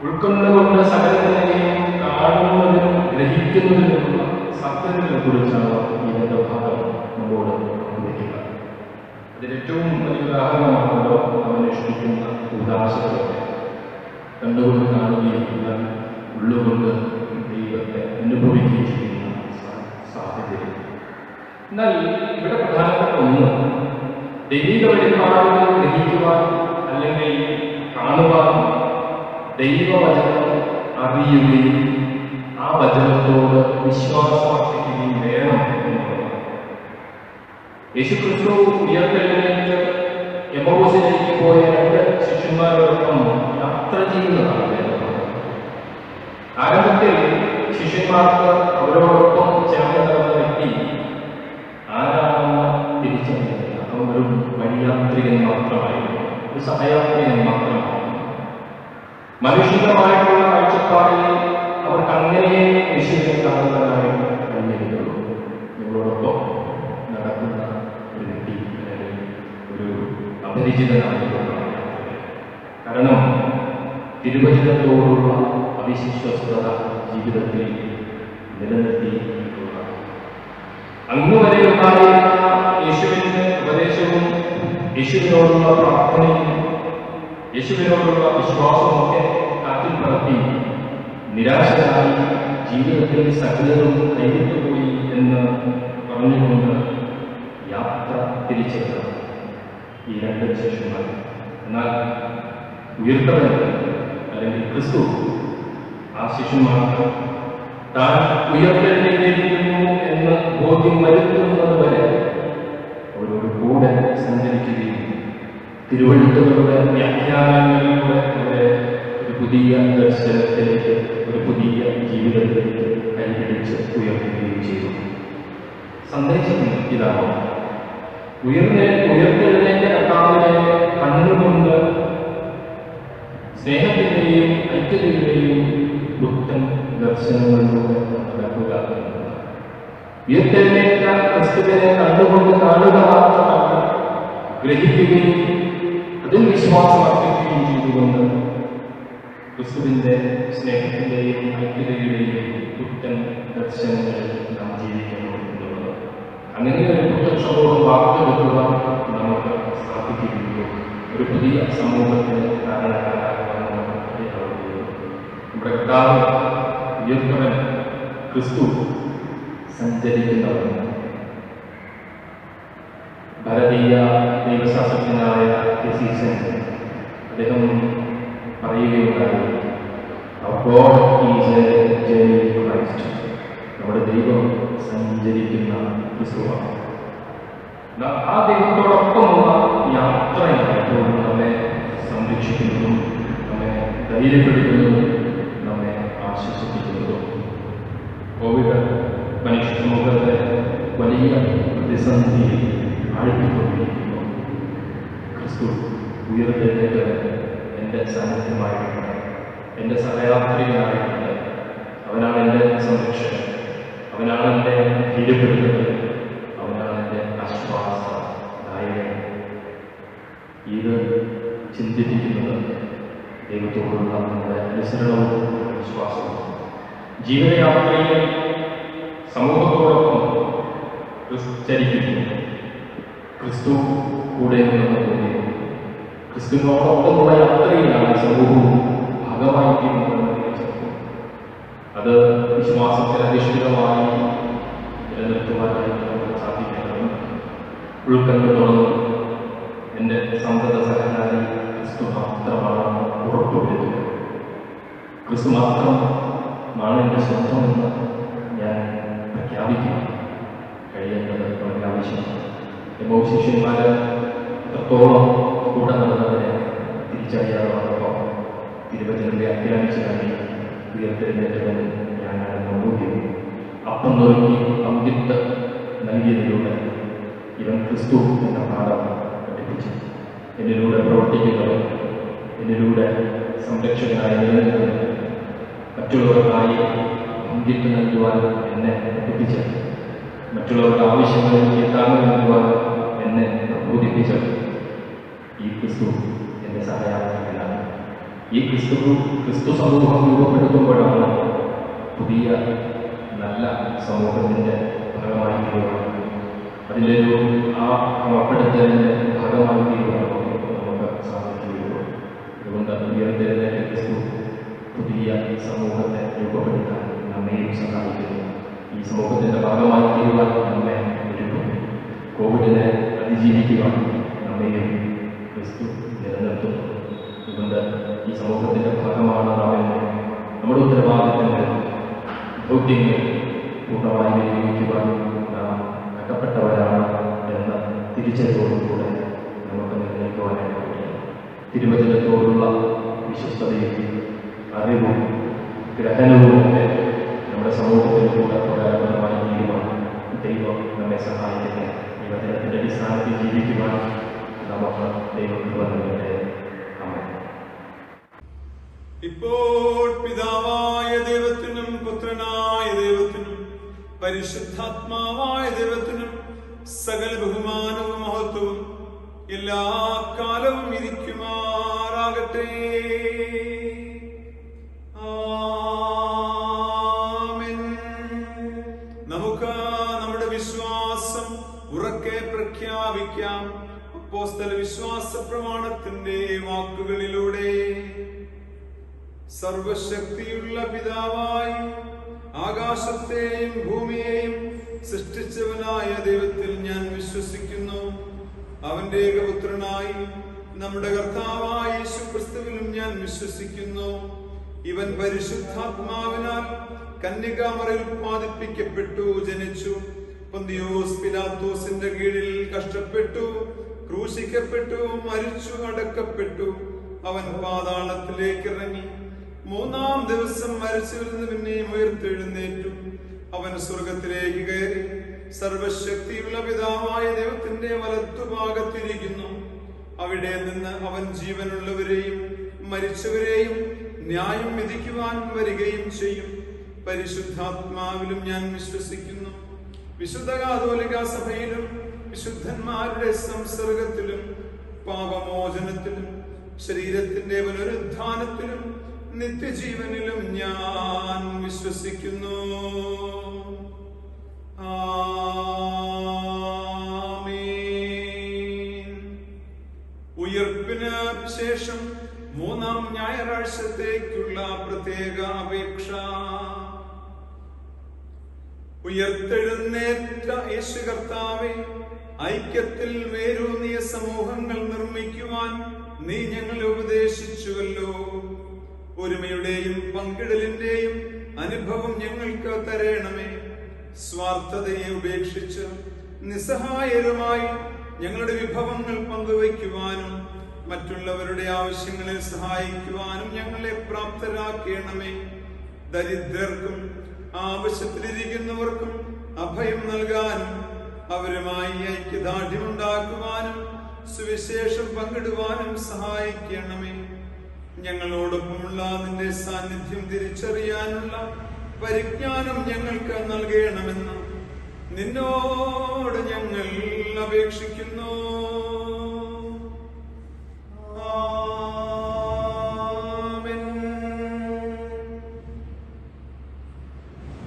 ഉൾക്കൊണ്ടുകൊണ്ട് സകലത്തിനെയും കാണുന്നതിനും ഗ്രഹിക്കുന്നതിനുമുള്ള സത്യങ്ങളെ കുറിച്ചാണ് ഈ വേദഭാഗം നമ്മോട് പങ്കുവയ്ക്കുക. അതിലേറ്റവും വലിയ ഉദാഹരണമാണല്ലോ അവൻ ഇഷ്ടിക്കുന്ന ഉദാശകളൊക്കെ. കണ്ടുകൊണ്ട് കാണുകയില്ല, ഉള്ളുകൊണ്ട് ദൈവത്തെ അനുഭവിക്കുകയും ചെയ്യുന്ന സാഹചര്യം. എന്നാൽ ഇവിടെ പ്രധാനപ്പെട്ട ഒന്ന്, ദൈവിക വെളിപ്പാടുകൾ ഗ്രഹിക്കുവാൻ അല്ലെങ്കിൽ കാണുവാൻ ദൈവവചനം അറിയുകയും ആ വചനത്തോട് വിശ്വാസമർപ്പിക്കുകയും വേണം എന്നുള്ളതാണ്. യേശുക്രിസ്തു ഉയർത്തെഴുന്നേറ്റ് എമ്മൗസിലേക്ക് പോയ 2 ശിഷ്യന്മാരോടൊപ്പം യാത്ര ചെയ്യുന്നതാണ് വേദഭാഗം. ആരംഭത്തിൽ ശിഷ്യന്മാർക്ക് അവരോടൊപ്പം ചേർന്ന് നടന്ന വ്യക്തി ആരാണെന്ന് തിരിച്ചറിയുന്നില്ല. അവൻ ഒരു വഴിയാത്രികൻ മാത്രമായിരുന്നു, ഒരു സഹയാത്രികൻ മാത്രമായിരുന്നു. മനുഷ്യമായിട്ടുള്ള കാഴ്ചപ്പാടിൽ അവർക്ക് അങ്ങനെ യേശുവിനെ കാണുന്നതായിട്ട് കഴിഞ്ഞിരുന്നുള്ളൂ. നിങ്ങളോടൊപ്പം നടക്കുന്ന ഒരു വ്യക്തി അല്ലെങ്കിൽ ഒരു അപരിചിതനായിട്ടുള്ള, കാരണം തിരുവചനത്തോടുള്ള അവിശ്വസ്തത ജീവിതത്തിൽ നിലനിർത്തിയിട്ടുള്ള, അങ്ങുവരെ ഉണ്ടായിരുന്ന യേശുവിൻ്റെ ഉപദേശവും യേശുവിനോടുള്ള പ്രാർത്ഥനയും യേശുവിനോടുള്ള വിശ്വാസമൊക്കെ കാറ്റിൽ പറത്തി നിരാശരായി ജീവിതത്തിൽ സകലതും കൈവിട്ടുപോയി എന്ന് പറഞ്ഞുകൊണ്ട് യാത്ര തിരിച്ചെത്തണം ഈ 2 ശിഷ്യന്മാർ. എന്നാൽ ഉയർത്തവൻ അല്ലെങ്കിൽ ക്രിസ്തു ആ ശിഷ്യന്മാർക്ക് താൻ ഉയർത്തെഴുന്നേറ്റിരിക്കുന്നു എന്ന് ബോധ്യം വരുത്തുന്നത് വരെ അവരോട് കൂടെ സഞ്ചരിക്കുകയും തിരുവഴുത്തുകളുടെ വ്യാഖ്യാനങ്ങളിലൂടെ അവരെ ഒരു പുതിയ ദർശനത്തിലേക്ക്, ഒരു പുതിയ ജീവിതത്തിലേക്ക് കൈപിടിച്ച് ഉയർത്തുകയും ചെയ്തു. സന്ദേശം ഇതാണ്, ഉയർത്തെഴുന്നേറ്റ കർത്താവിനെ കണ്ണുകൊണ്ട് സ്നേഹത്തിന്റെയും ഐക്യതയുടെയും പുത്തൻ ദർശനങ്ങളിലൂടെ നടക്കുക എന്നതാണ്. ഉയർത്തെഴുന്നേറ്റ ക്രിസ്തുവിനെ കണ്ടുകൊണ്ട് കാണുക മാത്രമല്ല, ഗ്രഹിക്കുകയും അതിൽ വിശ്വാസം അർപ്പിക്കുകയും ചെയ്തുകൊണ്ട് ക്രിസ്തുവിന്റെ സ്നേഹത്തിന്റെയും ഐക്യതയുടെയും പുത്തൻ ദർശനങ്ങൾ നാം ജീവിക്കുന്നു എന്നുള്ളത്. അങ്ങനെ ഒരു പുത്തൻ സമൂഹം വാർത്തെടുക്കുവാൻ നമുക്ക് സാധിക്കുകയുള്ളൂ. ഒരു പുതിയ സമൂഹത്തിന് കാരണക്കാരാകുവാൻ നമുക്ക് ഇടയാവുകയുള്ളൂ. നമ്മുടെ കർത്താവ് ഉയർത്തവൻ ക്രിസ്തു സഞ്ചരിക്കുന്നവൻ. ഭാരതീയ ദൈവശാസ്ത്രജ്ഞനായ ഫിസിഷ്യൻ അദ്ദേഹം പറയുകയുണ്ടായി, നമ്മുടെ ദൈവം സഞ്ചരിക്കുന്ന ക്രിസ്തുവാണ്. ആ ദൈവത്തോടൊപ്പമുള്ള യാത്രയാണ് എപ്പോഴും നമ്മെ സംരക്ഷിക്കുന്നതും നമ്മെ ധൈര്യപ്പെടുത്തുന്നതും നമ്മെ ആശ്വസിപ്പിക്കുന്നതും. കോവിഡ് മനുഷ്യ സമൂഹത്തെ വലിയ പ്രതിസന്ധിയിൽ ആഴ്ത്തിക്കൊണ്ടിരിക്കുന്നു. ക്രിസ്തു ഉയർത്തെഴുന്നേറ്റവൻ എൻ്റെ സാന്നിധ്യമായിട്ടുണ്ട്, എൻ്റെ സഹയാത്രികനായിട്ടുണ്ട്. അവനാണ് എൻ്റെ സംരക്ഷകൻ, അവനാണ് എൻ്റെ ധൈര്യപ്പെടുത്തുന്നത്, അവനാണ് എൻ്റെ ആശ്വാസദായകൻ. ഇത് ചിന്തിപ്പിക്കുന്നത് ദൈവത്തോടുള്ള നമ്മുടെ അനുസരണവും വിശ്വാസവും. ജീവിതയാത്രയിൽ സമൂഹത്തോടൊപ്പം ചരിക്കുന്നു. ക്രിസ്തു കൂടെ നിന്ന് തോന്നിയത് ക്രിസ്തുവിനോടൊപ്പമുള്ള യാത്രയിലാണ് സമൂഹവും ഭാഗമായി തീരുന്നതെന്ന് അത് വിശ്വാസത്തിൽ അധിഷ്ഠിതമായി നിലനിർത്തുവാനായി നമുക്ക് സാധിക്കണം. ഉൾക്കണ്ണ് തുറന്ന് എൻ്റെ സന്തത സഹചാരി ക്രിസ്തു മാത്രമാണ് ഉറപ്പുവരുത്തുക. ക്രിസ്തു മാത്രമാണ് എൻ്റെ സ്വന്തമെന്ന് ഞാൻ പ്രഖ്യാപിക്കുക കഴിയേണ്ടത് വളരെ ആവശ്യമാണ്. എപ്പോൾ ശിഷ്യന്മാർ എത്രത്തോളം കൂടെ നടന്നതിനെ തിരിച്ചറിയാതെ വന്നപ്പോൾ തിരുവചനം വ്യാഖ്യാനിച്ച് നൽകി ഉയർത്തെഴുന്നേറ്റവൻ ഞാനാണ് നമ്പൂതിരി. അപ്പം നുറുക്കി പങ്കിട്ട് നൽകിയതിലൂടെ ഇവൻ ക്രിസ്തു എന്ന പാഠം പഠിപ്പിച്ചു. എന്നിലൂടെ പ്രവർത്തിക്കുന്നവൻ, എന്നിലൂടെ സംരക്ഷകനായി നിലനിൽക്കുന്നത്, മറ്റുള്ളവർക്കായി പങ്കിട്ട് നൽകുവാൻ എന്നെ പഠിപ്പിച്ച്, മറ്റുള്ളവരുടെ ആവശ്യങ്ങളിൽ എത്താൻ നൽകുവാൻ എന്നെ പ്രബോധിപ്പിച്ചത് ഈ ക്രിസ്തു എൻ്റെ സഹയാത്രികനാണ്. ഈ ക്രിസ്തു സമൂഹം രൂപപ്പെടുത്തുമ്പോഴാണ് പുതിയ നല്ല സമൂഹത്തിൻ്റെ ഭാഗമായി തീരുവാൻ, അതിൻ്റെ ഒരു ആ ക്രമപ്പെടുത്തലിൻ്റെ ഭാഗമായി തീരുവാൻ നമുക്ക് സാധിക്കുകയുള്ളൂ. അതുകൊണ്ട് ഉയർത്തെഴുന്നേറ്റ ക്രിസ്തു പുതിയ സമൂഹത്തെ രൂപപ്പെടുത്താൻ നമ്മെയും സഹായിക്കുന്നു. ഈ സമൂഹത്തിൻ്റെ ഭാഗമായി തീരുവാൻ നമ്മെ ഒരുക്കുന്നു. കോവിഡിനെ അതിജീവിക്കുവാൻ നമ്മെയും ക്രിസ്തു നിലനിർത്തുന്നു. അതുകൊണ്ട് ഈ സമൂഹത്തിൻ്റെ ഭാഗമാണ് നാം എന്ന് നമ്മുടെ ഉത്തരവാദിത്തങ്ങൾ, ദൗത്യങ്ങൾ പൂർണ്ണമായി വിനിയോഗിക്കുവാൻ നാം കടപ്പെട്ടവരാണ് എന്ന തിരിച്ചറിവോടുകൂടെ നമുക്ക് നിലനിൽക്കുവാനായിട്ട് കഴിയും. തിരുവചനത്തോടുള്ള വിശ്വസ്തതയും അറിവും ഗ്രഹണവും ഒക്കെ നമ്മുടെ സമൂഹത്തിലൂടെ പ്രകാരപരമായി തീരുവാൻ ദൈവം നമ്മെ സഹായിക്കട്ടെ. ഈ വചനത്തിൻ്റെ അടിസ്ഥാനത്തിൽ ജീവിക്കുവാൻ നമുക്ക് ദൈവം നൽകട്ടെ. ഇപ്പോൾ പിതാവായ ദൈവത്തിനും പുത്രനായ ദൈവത്തിനും പരിശുദ്ധാത്മാവായ ദൈവത്തിനും സകല ബഹുമാനവും മഹത്വവും എല്ലാ കാലവും ഇരിക്കുമാറാകട്ടെ. ആമേൻ. നമുക്ക് നമ്മുടെ വിശ്വാസം ഉറക്കെ പ്രഖ്യാപിക്കാം. അപ്പോസ്തല വിശ്വാസ പ്രമാണത്തിന്റെ വാക്കുകളിലൂടെ സർവശക്തിയുള്ള പിതാവായി ആകാശത്തെയും ഭൂമിയെയും സൃഷ്ടിച്ചവനായ ദൈവത്തിൽ ഞാൻ വിശ്വസിക്കുന്നു. അവന്റെ ഏകപുത്രനായി നമ്മുടെ കർത്താവായ യേശുക്രിസ്തുവിലും ഞാൻ വിശ്വസിക്കുന്നു. ഇവൻ പരിശുദ്ധാത്മാവിനാൽ കന്യകാമറിയിൽ ഉത്പാദിപ്പിക്കപ്പെട്ടു, ജനിച്ചു, പൊന്തിയോസ് പിലാത്തോസിന്റെ കീഴിൽ കഷ്ടപ്പെട്ടു, ക്രൂശിക്കപ്പെട്ടു, മരിച്ചു, അടക്കപ്പെട്ടു. അവൻ പാതാളത്തിലേക്ക് ഇറങ്ങി, മൂന്നാം ദിവസം മരിച്ചവരിൽ നിന്ന് പിന്നെയും ഉയർത്തെഴുന്നേറ്റു. അവൻ സ്വർഗത്തിലേക്ക് കയറി സർവശക്തിയുള്ള പിതാവായ ദൈവത്തിന്റെ വലത്തുഭാഗത്തിരിക്കുന്നു. അവിടെ നിന്ന് അവൻ ജീവനുള്ളവരെയും മരിച്ചവരെയും ന്യായം വിധിക്കുവാൻ വരികയും ചെയ്യും. പരിശുദ്ധാത്മാവിലും ഞാൻ വിശ്വസിക്കുന്നു. വിശുദ്ധ കാതോലിക സഭയിലും വിശുദ്ധന്മാരുടെ സംസർഗത്തിലും പാപമോചനത്തിലും ശരീരത്തിന്റെ പുനരുത്ഥാനത്തിലും നിത്യജീവനിലും ഞാൻ വിശ്വസിക്കുന്നു. ആമേൻ. ഉയർപ്പിന് ശേഷം മൂന്നാം ഞായറാഴ്ചത്തേക്കുള്ള പ്രത്യേക അപേക്ഷ. ഉയർത്തെഴുന്നേറ്റ യേശു കർത്താവേ, ഐക്യത്തിൽ വേരൂന്നിയ സമൂഹങ്ങൾ നിർമ്മിക്കുവാൻ നീ ഞങ്ങളെ ഉപദേശിച്ചുവല്ലോ. ഒരുമയുടെയും പങ്കിടലിന്റെയും അനുഭവം ഞങ്ങൾക്ക് തരണമേ. സ്വാർത്ഥതയെ ഉപേക്ഷിച്ച് നിസ്സഹായരുമായി ഞങ്ങളുടെ വിഭവങ്ങൾ പങ്കുവയ്ക്കുവാനും മറ്റുള്ളവരുടെ ആവശ്യങ്ങളെ സഹായിക്കുവാനും ഞങ്ങളെ പ്രാപ്തരാക്കണമേ. ദരിദ്രർക്കും ആവശ്യത്തിലിരിക്കുന്നവർക്കും അഭയം നൽകാനും അവരുമായി ഐക്യദാർഢ്യമുണ്ടാക്കുവാനും സുവിശേഷം പങ്കിടുവാനും സഹായിക്കണമേ. ഞങ്ങളോടൊപ്പമുള്ള നിന്റെ സാന്നിധ്യം തിരിച്ചറിയാനുള്ള പരിജ്ഞാനം ഞങ്ങൾക്ക് നൽകണമെന്ന് നിന്നോട് ഞങ്ങൾ അപേക്ഷിക്കുന്നു.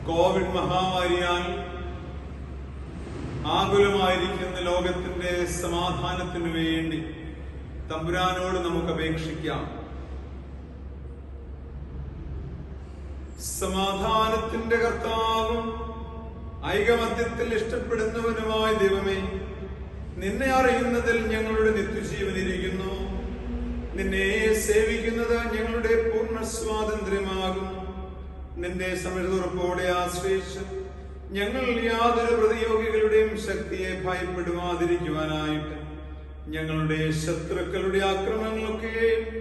കോവിഡ് മഹാമാരിയാൽ ആകുലമായിരിക്കുന്ന ലോകത്തിന്റെ സമാധാനത്തിനു വേണ്ടി തമ്പുരാനോട് നമുക്ക് അപേക്ഷിക്കാം. സമാധാനത്തിന്റെ കർത്താവും ഐകമത്യത്തിൽ ഇഷ്ടപ്പെടുന്നവനുമായ ദൈവമേ, നിന്നെ അറിയുന്നതിൽ ഞങ്ങളുടെ നിത്യജീവനിരിക്കുന്നു. നിന്നെ സേവിക്കുന്നത് ഞങ്ങളുടെ പൂർണ്ണ സ്വാതന്ത്ര്യമാകുന്നു. നിന്റെ സമൃദ്ധുറപ്പോടെ ആശ്രയിച്ച് ഞങ്ങൾ യാതൊരു പ്രതിയോഗികളുടെയും ശക്തിയെ ഭയപ്പെടുവാതിരിക്കുവാനായിട്ട് ഞങ്ങളുടെ ശത്രുക്കളുടെ ആക്രമണങ്ങളൊക്കെ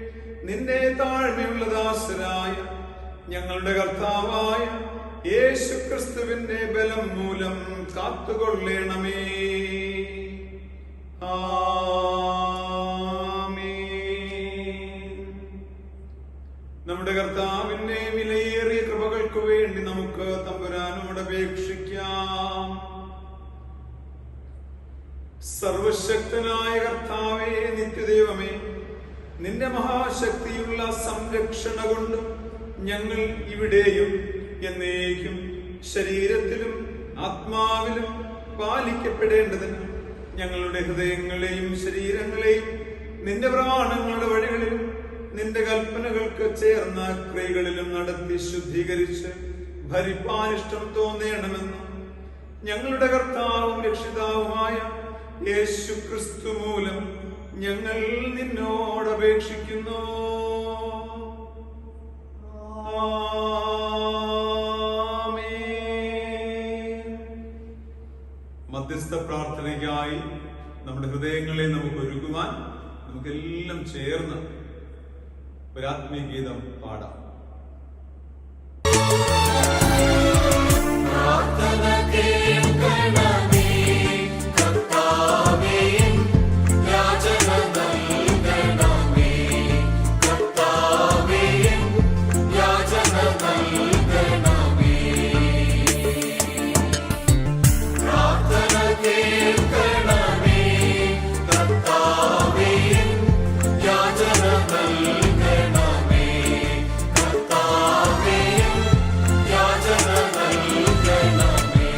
നിന്റെ താഴ്മയുള്ള ദാസരായ ഞങ്ങളുടെ കർത്താവായ യേശു ക്രിസ്തുവിന്റെ ബലം മൂലം കാത്തുകൊള്ളണമേ. ആമേൻ. നമ്മുടെ കർത്താവിന്റെ വിലയേറിയ കൃപകൾക്ക് വേണ്ടി നമുക്ക് തമ്പുരാനോട് അപേക്ഷിക്കാം. സർവശക്തനായ കർത്താവേ, നിത്യദൈവമേ, നിന്റെ മഹാശക്തിയുള്ള സംരക്ഷണ കൊണ്ട് ഞങ്ങൾ ഇവിടെയും എന്നേക്കും ശരീരത്തിലും ആത്മാവിലും പാലിക്കപ്പെടേണ്ടതിന് ഞങ്ങളുടെ ഹൃദയങ്ങളെയും ശരീരങ്ങളെയും നിന്റെ പ്രാണങ്ങളുടെ വഴികളിലും നിന്റെ കൽപ്പനകൾക്ക് ചേർന്ന ക്രിയകളിലും നടത്തി ശുദ്ധീകരിച്ച് ഭരിപ്പാനിഷ്ടം തോന്നണമെന്ന് ഞങ്ങളുടെ കർത്താവും രക്ഷിതാവുമായ യേശു ക്രിസ്തു മൂലം ഞങ്ങൾ നിന്നോട് അപേക്ഷിക്കുന്നു. മധ്യസ്ഥ പ്രാർത്ഥനയ്ക്കായി നമ്മുടെ ഹൃദയങ്ങളെ നമുക്ക് ഒരുക്കുവാൻ നമുക്കെല്ലാം ചേർന്ന് ഒരാത്മീയ ഗീതം പാടാം. യാചന നൽകണമേ.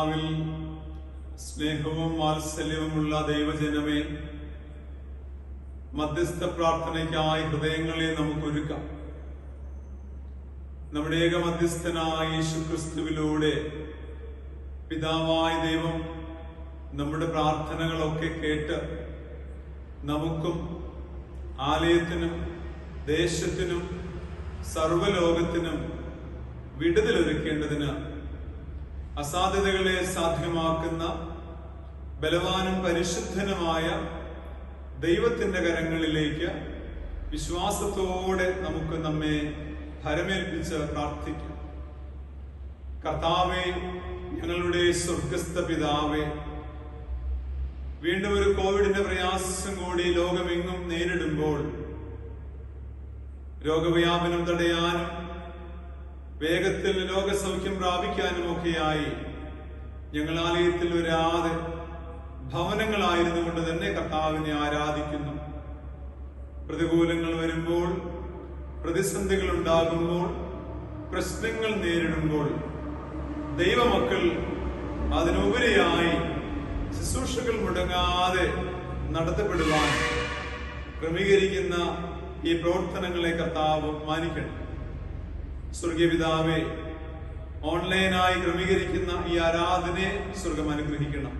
കർത്താവിൽ സ്നേഹവും വാത്സല്യവുമുള്ള ദൈവജനമേ, മധ്യസ്ഥ പ്രാർത്ഥനയ്ക്കായി ഹൃദയങ്ങളെ നമുക്ക് ഒരുക്കാം. നമ്മുടെ ഏക മധ്യസ്ഥനായ യേശുക്രിസ്തുവിലൂടെ പിതാവായ ദൈവം നമ്മുടെ പ്രാർത്ഥനകളൊക്കെ കേട്ട് നമുക്കും ആലയത്തിനും ദേശത്തിനും സർവലോകത്തിനും വിടുതലൊരുക്കേണ്ടതിന് അസാധ്യതകളെ സാധ്യമാക്കുന്ന ബലവാനും പരിശുദ്ധനുമായ ദൈവത്തിന്റെ കരങ്ങളിലേക്ക് വിശ്വാസത്തോടെ നമുക്ക് നമ്മെ ഭരമേൽപ്പിച്ച് പ്രാർത്ഥിക്കാം. കർത്താവേ, ഞങ്ങളുടെ സ്വർഗസ്ഥ പിതാവേ, വീണ്ടും ഒരു കോവിഡിന്റെ പ്രയാസം കൂടി ലോകമെങ്ങും നേരിടുമ്പോൾ രോഗവ്യാപനം തടയാനും വേഗത്തിൽ രോഗസൗഖ്യം പ്രാപിക്കാനും ഒക്കെയായി ഞങ്ങൾ ആലയത്തിൽ വരാതെ ഭവനങ്ങളായിരുന്നു കൊണ്ട് തന്നെ കർത്താവിനെ ആരാധിക്കുന്നു. പ്രതികൂലങ്ങൾ വരുമ്പോൾ, പ്രതിസന്ധികൾ ഉണ്ടാകുമ്പോൾ, പ്രശ്നങ്ങൾ നേരിടുമ്പോൾ ദൈവമക്കൾ അതിനുപരിയായി ശുശ്രൂഷകൾ മുടങ്ങാതെ നടത്തപ്പെടുവാൻ ക്രമീകരിക്കുന്ന ഈ പ്രവർത്തനങ്ങളെ കർത്താവ് മാനിക്കണം. സ്വർഗീയ പിതാവേ, ഓൺലൈനായി ക്രമീകരിക്കുന്ന ഈ ആരാധനയെ സ്വർഗം അനുഗ്രഹിക്കണം.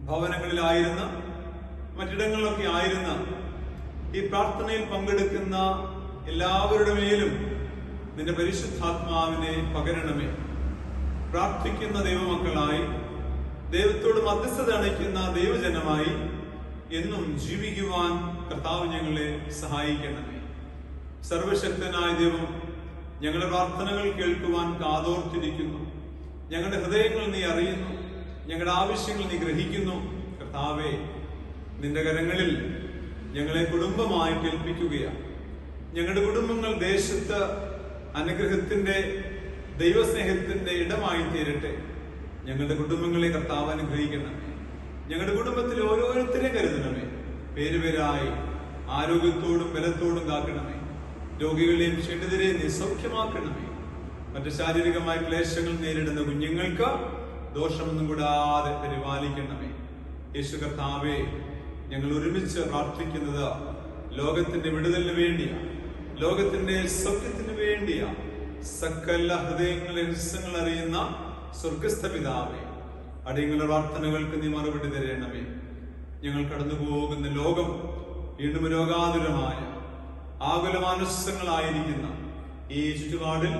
ഭവനങ്ങളിലായിരുന്ന മറ്റിടങ്ങളിലൊക്കെ ആയിരുന്ന ഈ പ്രാർത്ഥനയിൽ പങ്കെടുക്കുന്ന എല്ലാവരുടെ മേലും നിന്റെ പരിശുദ്ധാത്മാവിനെ പകരണമേ. പ്രാർത്ഥിക്കുന്ന ദൈവമക്കളായി, ദൈവത്തോട് മധ്യസ്ഥത അണയ്ക്കുന്ന ദൈവജനമായി എന്നും ജീവിക്കുവാൻ കർത്താവ് ഞങ്ങളെ സഹായിക്കണമേ. സർവശക്തനായ ദൈവം ഞങ്ങളുടെ പ്രാർത്ഥനകൾ കേൾക്കുവാൻ കാതോർത്തിരിക്കുന്നു. ഞങ്ങളുടെ ഹൃദയങ്ങൾ നീ അറിയുന്നു, ഞങ്ങളുടെ ആവശ്യങ്ങൾ നീ ഗ്രഹിക്കുന്നു. കർത്താവേ, നിന്റെ കരങ്ങളിൽ ഞങ്ങളെ കുടുംബമായിട്ട് ഏൽപ്പിക്കുകയാണ്. ഞങ്ങളുടെ കുടുംബങ്ങൾ ദേശത്ത് അനുഗ്രഹത്തിന്റെ, ദൈവസ്നേഹത്തിന്റെ ഇടമായി തീരട്ടെ. ഞങ്ങളുടെ കുടുംബങ്ങളെ കർത്താവ് അനുഗ്രഹിക്കണമേ. ഞങ്ങളുടെ കുടുംബത്തിൽ ഓരോരുത്തരെ കരുതണമേ. പേരുപേരായി ആരോഗ്യത്തോടും ബലത്തോടും കാക്കണമേ. രോഗികളെയും ക്ഷീണിതരെയും നീ സൗഖ്യമാക്കണമേ. മറ്റ് ശാരീരികമായ ക്ലേശങ്ങൾ നേരിടുന്ന കുഞ്ഞുങ്ങൾക്ക് ദോഷമൊന്നും കൂടാതെ പരിപാലിക്കണമേ. യേശു കർത്താവേ, ഞങ്ങൾ ഒരുമിച്ച് പ്രാർത്ഥിക്കുന്നത് ലോകത്തിന്റെ വിടുതലിന് വേണ്ടിയാണ്, ലോകത്തിന്റെ സൗഖ്യത്തിന് വേണ്ടിയാണ്. സകല ഹൃദയങ്ങളെ രഹസ്യങ്ങൾ അറിയുന്ന സ്വർഗസ്ഥ പിതാവേ, അടിയങ്ങളുടെ പ്രാർത്ഥനകൾക്ക് നീ മറുപടി തരണമേ. ഞങ്ങൾ കടന്നു പോകുന്ന ലോകം വീണ്ടും രോഗാതുരമായ ആകുലമാനസങ്ങളായിരിക്കുന്ന ഈ ചുറ്റുപാടിൽ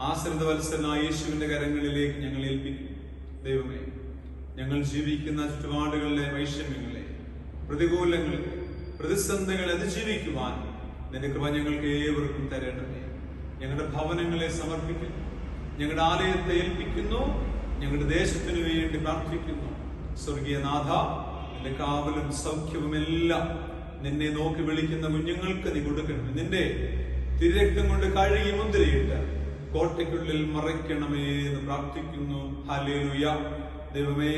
ആശ്രിതവത്സനായ യേശുവിന്റെ കരങ്ങളിലേക്ക് ഞങ്ങൾ ഏൽപ്പിക്കും. ദൈവമേ, ഞങ്ങൾ ജീവിക്കുന്ന ചുറ്റുപാടുകളിലെ വൈഷമ്യങ്ങളെ, പ്രതികൂലങ്ങളെ, പ്രതിസന്ധികളെ അതിജീവിക്കുവാൻ നിന്റെ കൃപ ഞങ്ങൾക്ക് ഏവർക്കും തരണമേ. ഞങ്ങളുടെ ഭവനങ്ങളെ സമർപ്പിക്കുന്നു, ഞങ്ങളുടെ ആലയത്തെ ഏൽപ്പിക്കുന്നു, ഞങ്ങളുടെ ദേശത്തിനു വേണ്ടി പ്രാർത്ഥിക്കുന്നു. സ്വർഗീയനാഥ, നിന്റെ കാവലും സൗഖ്യവും എല്ലാം നിന്നെ നോക്കി വിളിക്കുന്ന കുഞ്ഞുങ്ങൾക്ക് നീ കൊടുക്കണം. നിന്റെ തിരക്തം കൊണ്ട് കഴുകി മുദ്രയിട്ട് കോട്ടയ്ക്കുള്ളിൽ മറയ്ക്കണമേ എന്ന് പ്രാർത്ഥിക്കുന്നു. ഹല്ലേലൂയ. ദൈവമേ,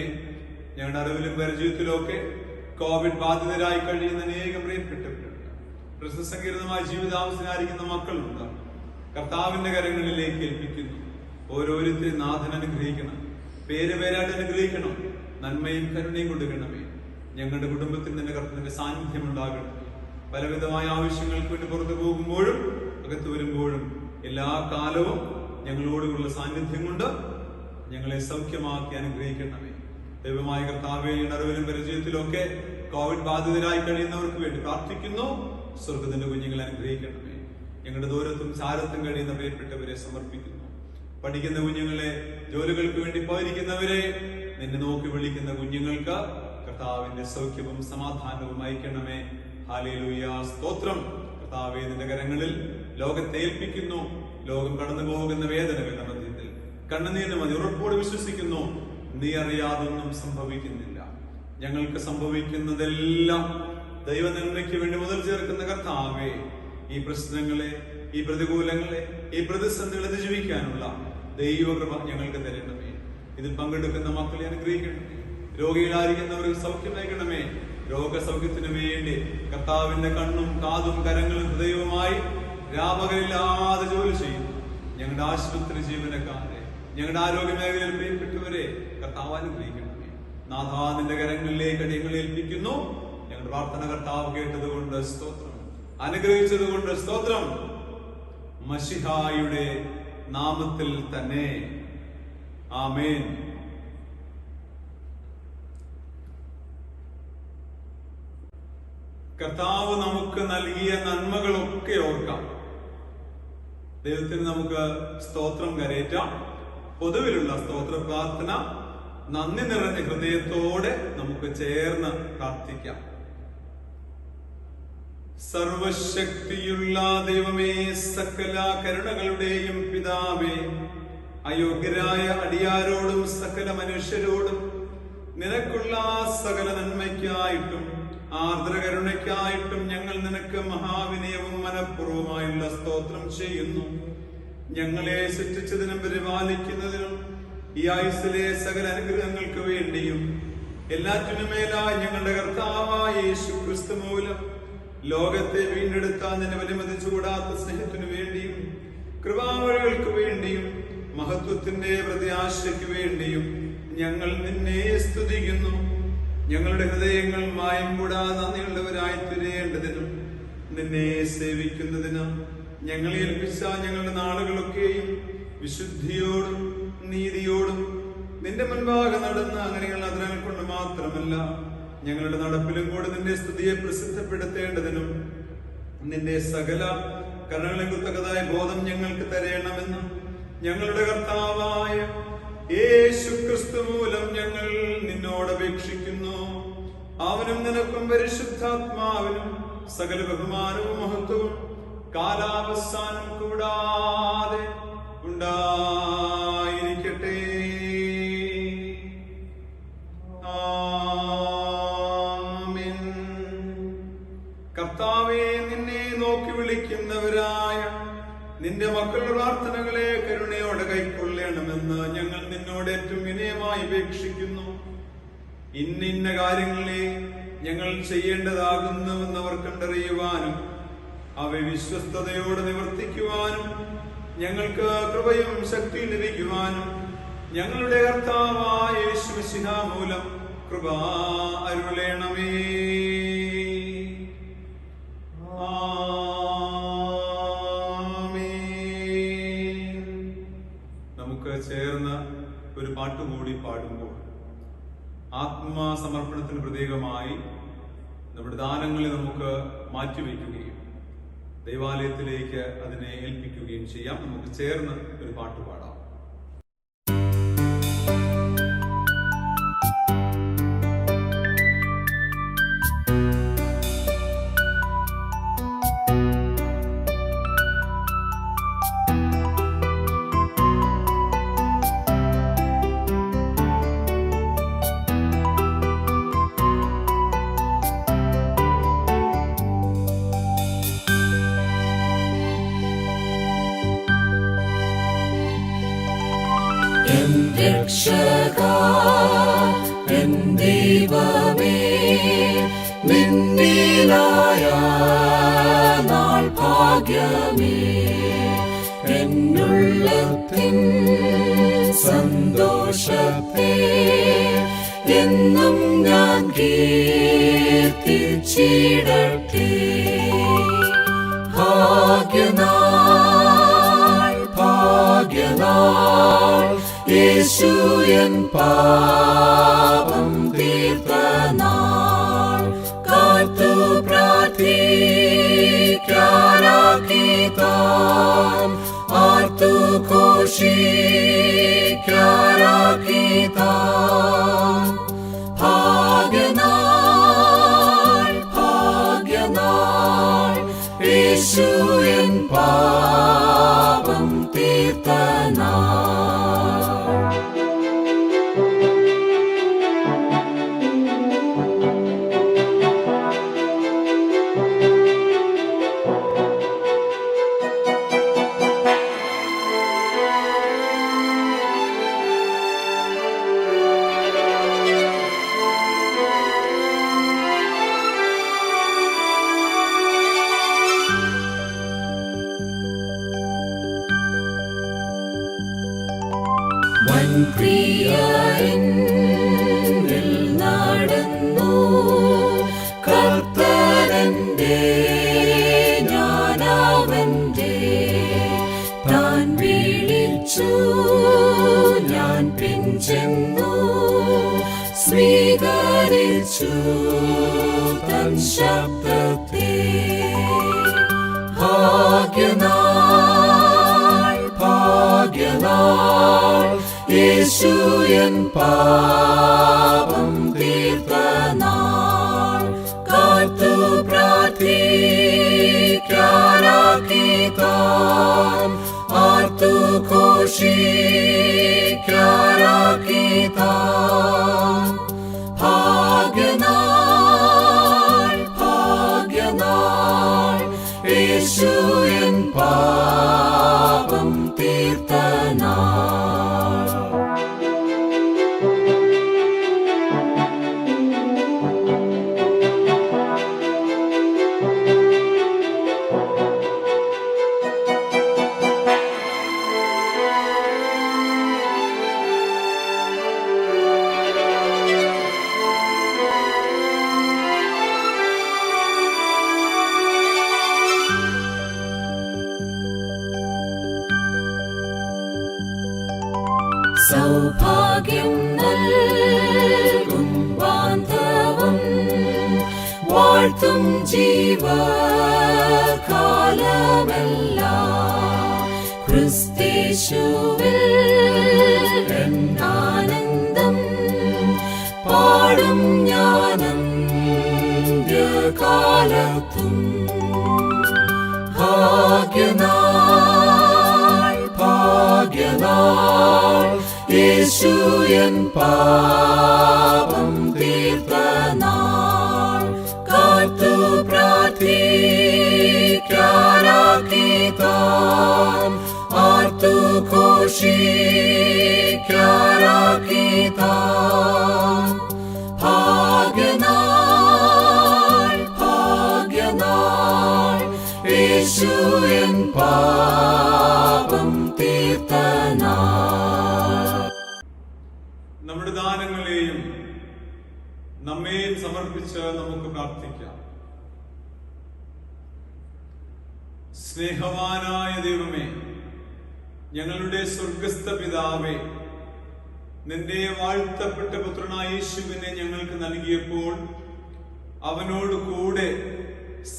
ഞങ്ങളുടെ അറിവിലും പരിചയത്തിലും ഒക്കെ കോവിഡ് ബാധിതരായി കഴിയുന്ന അനേകം പ്രിയപ്പെട്ടവരുണ്ട്. പ്രസസങ്കീർണമായ ജീവിതാവസ്ഥയിലായിരിക്കുന്ന മക്കളുണ്ട്. കർത്താവിന്റെ കരങ്ങളിലേക്ക് ഏൽപ്പിക്കുന്നു. ഓരോരുത്തരും നാഥൻ അനുഗ്രഹിക്കണം, പേരുപേരായിട്ട് അനുഗ്രഹിക്കണം. നന്മയും കരുണയും കൊടുക്കണമേ. ഞങ്ങളുടെ കുടുംബത്തിൽ നിന്റെ കർത്തന്റെ സാന്നിധ്യം ഉണ്ടാകണമേ. പലവിധമായ ആവശ്യങ്ങൾക്ക് വേണ്ടി പുറത്തു പോകുമ്പോഴും അകത്ത് വരുമ്പോഴും എല്ലാ കാലവും ഞങ്ങളോടുള്ള സാന്നിധ്യം കൊണ്ട് ഞങ്ങളെ സൗഖ്യമാക്കി അനുഗ്രഹിക്കണമേ. ദൈവമായ കർത്താവേ, അറിവിലും പരിചയത്തിലും ഒക്കെ കോവിഡ് ബാധിതരായി കഴിയുന്നവർക്ക് വേണ്ടി പ്രാർത്ഥിക്കുന്നു. സ്വർഗത്തിന്റെ കുഞ്ഞുങ്ങളെ അനുഗ്രഹിക്കണമേ. ഞങ്ങളുടെ ദൂരത്തും ചാരത്തും കഴിയുന്ന പ്രിയപ്പെട്ടവരെ സമർപ്പിക്കുന്നു. പഠിക്കുന്ന കുഞ്ഞുങ്ങളെ, ജോലികൾക്ക് വേണ്ടി പോയിരിക്കുന്നവരെ, നിന്നെ നോക്കി വിളിക്കുന്ന കുഞ്ഞുങ്ങൾക്ക് കർത്താവിന്റെ സൗഖ്യവും സമാധാനവും അയക്കണമേ. ഹല്ലേലൂയ. സ്തോത്രം. കർത്താവേ, നിന്റെ കരങ്ങളിൽ ലോകത്തെ ഏൽപ്പിക്കുന്നു. ലോകം കടന്നു പോകുന്ന വേദനകളുടെ മധ്യത്തിൽ കണ്ണുനീരിന് മതി ഉറപ്പോട് വിശ്വസിക്കുന്നു, നീ അറിയാതൊന്നും സംഭവിക്കുന്നില്ല. ഞങ്ങൾക്ക് സംഭവിക്കുന്നതെല്ലാം ദൈവനന്മയ്ക്ക് വേണ്ടി മുതൽ ചേർക്കുന്ന കർത്താവേ, ഈ പ്രശ്നങ്ങളെ, ഈ പ്രതികൂലങ്ങളെ, ഈ പ്രതിസന്ധികളെ അതിജീവിക്കാനുള്ള ദൈവകൃപ ഞങ്ങൾക്ക് തരണമേ. ഇതിൽ പങ്കെടുക്കുന്ന മക്കളെ അനുഗ്രഹിക്കണമേ. രോഗികളായിരിക്കുന്നവർക്ക് സൗഖ്യം നൽകണമേ. രോഗസൗഖ്യത്തിന് വേണ്ടി കർത്താവിന്റെ കണ്ണും കാതും കരങ്ങളും ഹൃദയവുമായി രാപകലില്ലാതെ ജോലി ചെയ്യുന്നു ഞങ്ങളുടെ ആശുപത്രി ജീവനക്കാരെ, ഞങ്ങളുടെ ആരോഗ്യ മേഖലയിൽ പ്രിയപ്പെട്ടവരെ കർത്താവ് അനുഗ്രഹിക്കണമേ. നാഥാ, നിന്റെ കരങ്ങളിലേക്ക് അടിയങ്ങളെ ഏൽപ്പിക്കുന്നു. ഞങ്ങളുടെ പ്രാർത്ഥന കർത്താവ് കേട്ടത് കൊണ്ട് സ്തോത്രം, അനുഗ്രഹിച്ചത് കൊണ്ട് സ്തോത്രം. മശിഹായുടെ നാമത്തിൽ തന്നെ ആമേൻ. കർത്താവ് നമുക്ക് നൽകിയ നന്മകളൊക്കെ ഓർക്കാം. ദൈവത്തിന് നമുക്ക് സ്തോത്രം കരേറ്റാം. പൊതുവിലുള്ള സ്തോത്ര പ്രാർത്ഥന നന്ദി നിറഞ്ഞ ഹൃദയത്തോടെ നമുക്ക് ചേർന്ന് പ്രാർത്ഥിക്കാം. സർവശക്തിയുള്ള ദൈവമേ, സകല കരുണകളുടെയും പിതാവേ, അയോഗ്യരായ അടിയാരോടും സകല മനുഷ്യരോടും നിനക്കുള്ള സകല നന്മയ്ക്കായിട്ടും ആർദ്രകരുണയ്ക്കായിട്ടും ഞങ്ങൾ നിനക്ക് മഹാവിനയവും മനഃപൂർവ്വമായുള്ള സ്തോത്രം ചെയ്യുന്നു. ഞങ്ങളെ സൃഷ്ടിച്ചതിനും പരിപാലിക്കുന്നതിനും ഈ ആയുസ്സിലെ സകല അനുഗ്രഹങ്ങൾക്ക് വേണ്ടിയും എല്ലാറ്റിനുമേലായി ഞങ്ങളുടെ കർത്താവായ യേശു ക്രിസ്തു മൂലം ലോകത്തെ വീണ്ടെടുത്ത നിന്നെ വിലമതിച്ചുകൂടാത്ത സ്നേഹത്തിനു വേണ്ടിയും കൃപാവഴികൾക്ക് വേണ്ടിയും മഹത്വത്തിന്റെ പ്രത്യാശയ്ക്ക് വേണ്ടിയും ഞങ്ങൾ നിന്നെ സ്തുതിക്കുന്നു. ഞങ്ങളുടെ ഹൃദയങ്ങൾ മായം കൂടാതെ നന്ദിയുള്ളവരായി തീരേണ്ടതിനും നിന്നെ സേവിക്കുന്നതിനും ഞങ്ങളെ ഏൽപ്പിച്ച ഞങ്ങളുടെ നാളുകളൊക്കെയും വിശുദ്ധിയോടും നീതിയോടും നിന്റെ മുൻപാകെ നടന്ന അങ്ങനെയുള്ള അതിരങ്ങൾ കൊണ്ട് മാത്രമല്ല ഞങ്ങളുടെ നടപ്പിലും കൂടെ നിന്റെ സ്തുതിയെ പ്രസിദ്ധപ്പെടുത്തേണ്ടതിനും നിന്റെ സകല കരുണകളെ കുറിച്ചതായ ബോധം ഞങ്ങൾക്ക് തരയണമെന്ന് ഞങ്ങളുടെ കർത്താവായ യേശു ക്രിസ്തു മൂലം ഞങ്ങൾ നിന്നോട് അപേക്ഷിക്കുന്നു. അവനും നിനക്കും പരിശുദ്ധാത്മാവിനും സകല ബഹുമാനവും മഹത്വവും കാലാവസാനം കൂടാതെ ഉണ്ടായിരിക്കട്ടെ. ആമേൻ. കർത്താവേ, നിന്നെ നോക്കി വിളിക്കുന്നവരായ നിന്റെ മക്കളുടെ പ്രാർത്ഥനകളെ കരുണയോടെ കൈക്കൊള്ളണമെന്ന് ഞങ്ങൾ നിന്നോട് ഏറ്റവും വിനയമായി അപേക്ഷിക്കുന്നു. ഇന്നിന്ന കാര്യങ്ങളെ ഞങ്ങൾ ചെയ്യേണ്ടതാകുന്നുവെന്ന് അവർ കണ്ടറിയുവാനും അവ വിശ്വസ്തയോടെ നിവർത്തിക്കുവാനും ഞങ്ങൾക്ക് കൃപയും ശക്തിയും ലഭിക്കുവാനും ഞങ്ങളുടെ കർത്താവായ യേശു മിശിഹ മൂലം കൃപ അരുളേണമേ. നമുക്ക് ചേർന്ന് ഒരു പാട്ടുകൂടി പാടുമ്പോൾ ആത്മസമർപ്പണത്തിന് പ്രതീകമായി നമ്മുടെ ദാനങ്ങളെ നമുക്ക് മാറ്റിവെക്കുകയും ദൈവാലയത്തിലേക്ക് അതിനെ ഏൽപ്പിക്കുകയും ചെയ്യാം. നമുക്ക് ചേർന്ന് ഒരു പാട്ട് പാടാം. രക്ഷകാ എൻ ദൈവമേ, നിന്നിലായ നാൾ ഭാഗ്യമേ, എന്നുള്ളത്തിൻ സന്തോഷത്തെ എന്നും ഞാൻ കീർത്തിച്ചിടട്ടെ. ഭാഗ്യനാൾ ഭാഗ്യനാൾ, യേശു എൻ പാപം തീർത്ത നാൾ, കാത്തു പ്രാർത്ഥിക്കാനാക്കി താൻ, ആർത്തു ഘോഷിക്കാനാക്കി താൻ. ഭാഗ്യനാൾ ഭാഗ്യനാൾ, യേശു എൻ പാപം തീർത്ത നാൾ. വൻക്രിയ എന്നിൽ നടന്നു. കർത്തരന്റെ ഞാനവന്റെ താൻ വിളിച്ചു, ഞാൻ പിൻചെന്നു സ്വീകരിച്ചു തൻ ശബ്ദത്തെ. ഭാഗ്യനാൾ ഭാഗ്യനാൾ, യേശു എൻ പാപം തീർത്ത നാൾ. കാത്തു പ്രാർത്ഥിക്കാനാക്കി താൻ, ആർത്തു ഘോഷിക്കാനാക്കി താൻ. ഭാഗ്യനാൾ ഭാഗ്യനാൾ, യേശു എൻ പാപം തീർത്ത നാൾ. സൗഭാഗ്യം നൽകും ബാന്ധവം വാഴ്ത്തും ജീവകാലമെല്ലാം. ക്രിസ്തേശുവിൽ എന്നാനന്ദം പാടും ഞാനന്ത്യകാലത്തും. ഭാഗ്യനാൾ ഭാഗ്യനാൾ, യേശു എൻ പാപം തീർത്ത നാൾ. കാത്തു പ്രാർത്ഥിക്കാനാക്കി താൻ, ആർത്തു ഘോഷിക്കാനാക്കി താൻ. ഭാഗ്യനാൾ ഭാഗ്യനാൾ, യേശു എൻ പാപം തീർത്ത നാൾ. നമ്മുടെ ദാനങ്ങളെയും നമ്മെയും സമർപ്പിച്ച് നമുക്ക് പ്രാർത്ഥിക്കാം. സ്നേഹവാനായ ദൈവമേ, ഞങ്ങളുടെ സ്വർഗസ്ഥ പിതാവേ, നിന്റെ വാഴ്ത്തപ്പെട്ട പുത്രനായ യേശുവിനെ ഞങ്ങൾക്ക് നൽകിയപ്പോൾ അവനോട് കൂടെ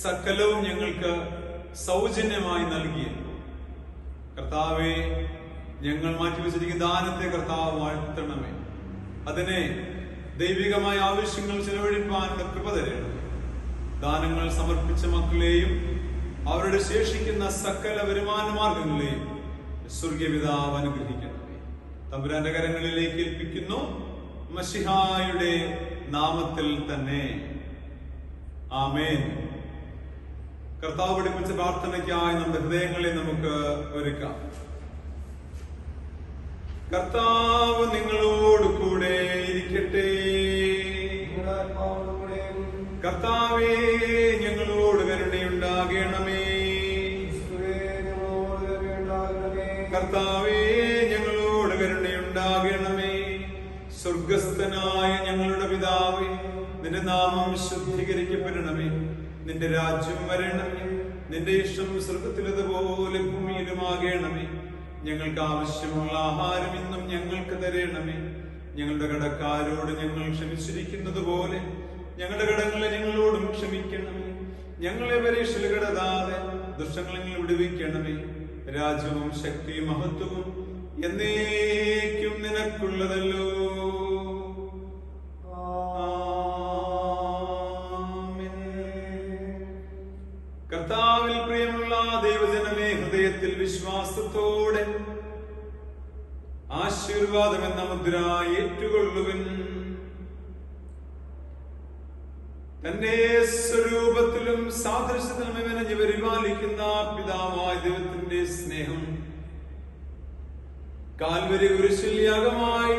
സകലവും ഞങ്ങൾക്ക് സൗജന്യമായി നൽകി. കർത്താവേ, ഞങ്ങൾ മാറ്റിവെച്ചിരിക്കുന്ന ദാനത്തെ കർത്താവ് വാഴ്ത്തണമേ. അതിനെ ദൈവികമായ ആവശ്യങ്ങൾ ചെലവഴിപ്പാനുള്ള കൃപ തരണമേ. ദാനങ്ങൾ സമർപ്പിച്ച മക്കളെയും അവരുടെ ശേഷിക്കുന്ന സകല വരുമാന മാർഗങ്ങളെയും സ്വർഗീയ പിതാവ് അനുഗ്രഹിക്കണമേ. തമ്പുരാന്റെ കരങ്ങളിലേക്ക് ഏൽപ്പിക്കുന്നു, മശിഹായുടെ നാമത്തിൽ തന്നെ. ആമേൻ. കർത്താവ് പഠിപ്പിച്ച പ്രാർത്ഥനയ്ക്കായി നമ്മുടെ ഹൃദയങ്ങളെ നമുക്ക് ഒരുക്കാം. കർത്താവ് നിങ്ങളോട് കൂടെ ഇരിക്കട്ടെ. കർത്താവേ, ഞങ്ങളോട് കരുണയുണ്ടാകണമേ. കർത്താവേ, ഞങ്ങളോട് കരുണയുണ്ടാകണമേ. സ്വർഗസ്ഥനായ ഞങ്ങളുടെ പിതാവേ, നിന്റെ നാമം ശുദ്ധീകരിക്കപ്പെടണമേ. നിന്റെ രാജ്യം വരണമേ. നിന്റെ ഇഷ്ടം സ്വർഗത്തിലതുപോലെ ഭൂമിയിലുമാകണമേ. ഞങ്ങൾക്ക് ആവശ്യമുള്ള ആഹാരം ഇന്നും ഞങ്ങൾക്ക് തരണമേ. ഞങ്ങളുടെ കടക്കാരോട് ഞങ്ങൾ ക്ഷമിച്ചിരിക്കുന്നത് പോലെ ഞങ്ങളുടെ കടങ്ങളെ ഞങ്ങളോടും ക്ഷമിക്കണമേ. ഞങ്ങളെ പരീക്ഷയിൽ കടതാതെ ദുഷ്ടങ്ങളെ ഞങ്ങൾ വിടുവിക്കണമേ. രാജ്യവും ശക്തിയും മഹത്വവും എന്നേക്കും നിനക്കുള്ളതല്ലോ. കർത്താവിൽ പ്രിയമുള്ള ദൈവജനമേ, ഹൃദയത്തിൽ വിശ്വാസത്തോടെ ആശീർവാദം എന്ന മുദ്ര ഏറ്റുകൊള്ളുവിൻ. തന്റെ സ്വരൂപത്തിലും സാദൃശ്യത്തിലും മെനഞ്ഞു പരിപാലിക്കുന്ന പിതാവായ ദൈവത്തിന്റെ സ്നേഹം, കാൽവരി കുരിശിൽ യാഗമായി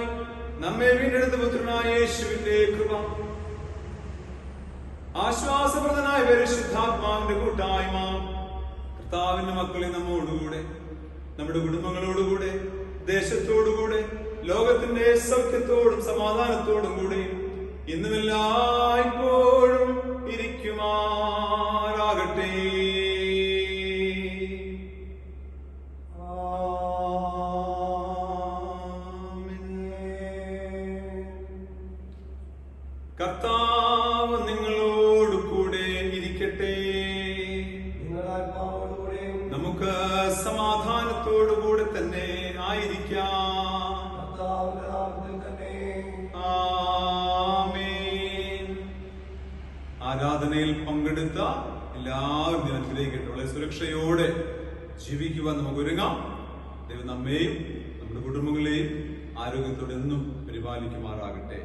നമ്മെ വീണ്ടെടുത്ത പുത്രനായ യേശുവിന്റെ കൃപ, ആശ്വാസപ്രദനായ പരിശുദ്ധാത്മാവിന്റെ കൂട്ടായ്മ, കർത്താവിന്റെ മക്കളെ നമ്മോടുകൂടെ, നമ്മുടെ കുടുംബങ്ങളോടുകൂടെ, ദേശത്തോടുകൂടെ, ലോകത്തിന്റെ സൗഖ്യത്തോടും സമാധാനത്തോടും കൂടി ഇന്നുമെല്ലായ്പ്പോഴും ഇരിക്കുമാറാകട്ടെ. കർത്താവ് നിങ്ങളോട് കൂടെ ഇരിക്കട്ടെ. നമുക്ക് സമാധാനത്തോടുകൂടെ തന്നെ ആയിരിക്കാം. ആമേൻ. ആരാധനയിൽ പങ്കെടുത്ത എല്ലാവരും ദിനത്തിലേക്ക് വളരെ സുരക്ഷയോടെ ജീവിക്കുവാൻ നമുക്ക് ഒരുങ്ങാം. ദൈവം നമ്മെയും നമ്മുടെ കുടുംബങ്ങളെയും ആരോഗ്യത്തോടെ എന്നും പരിപാലിക്കുമാറാകട്ടെ.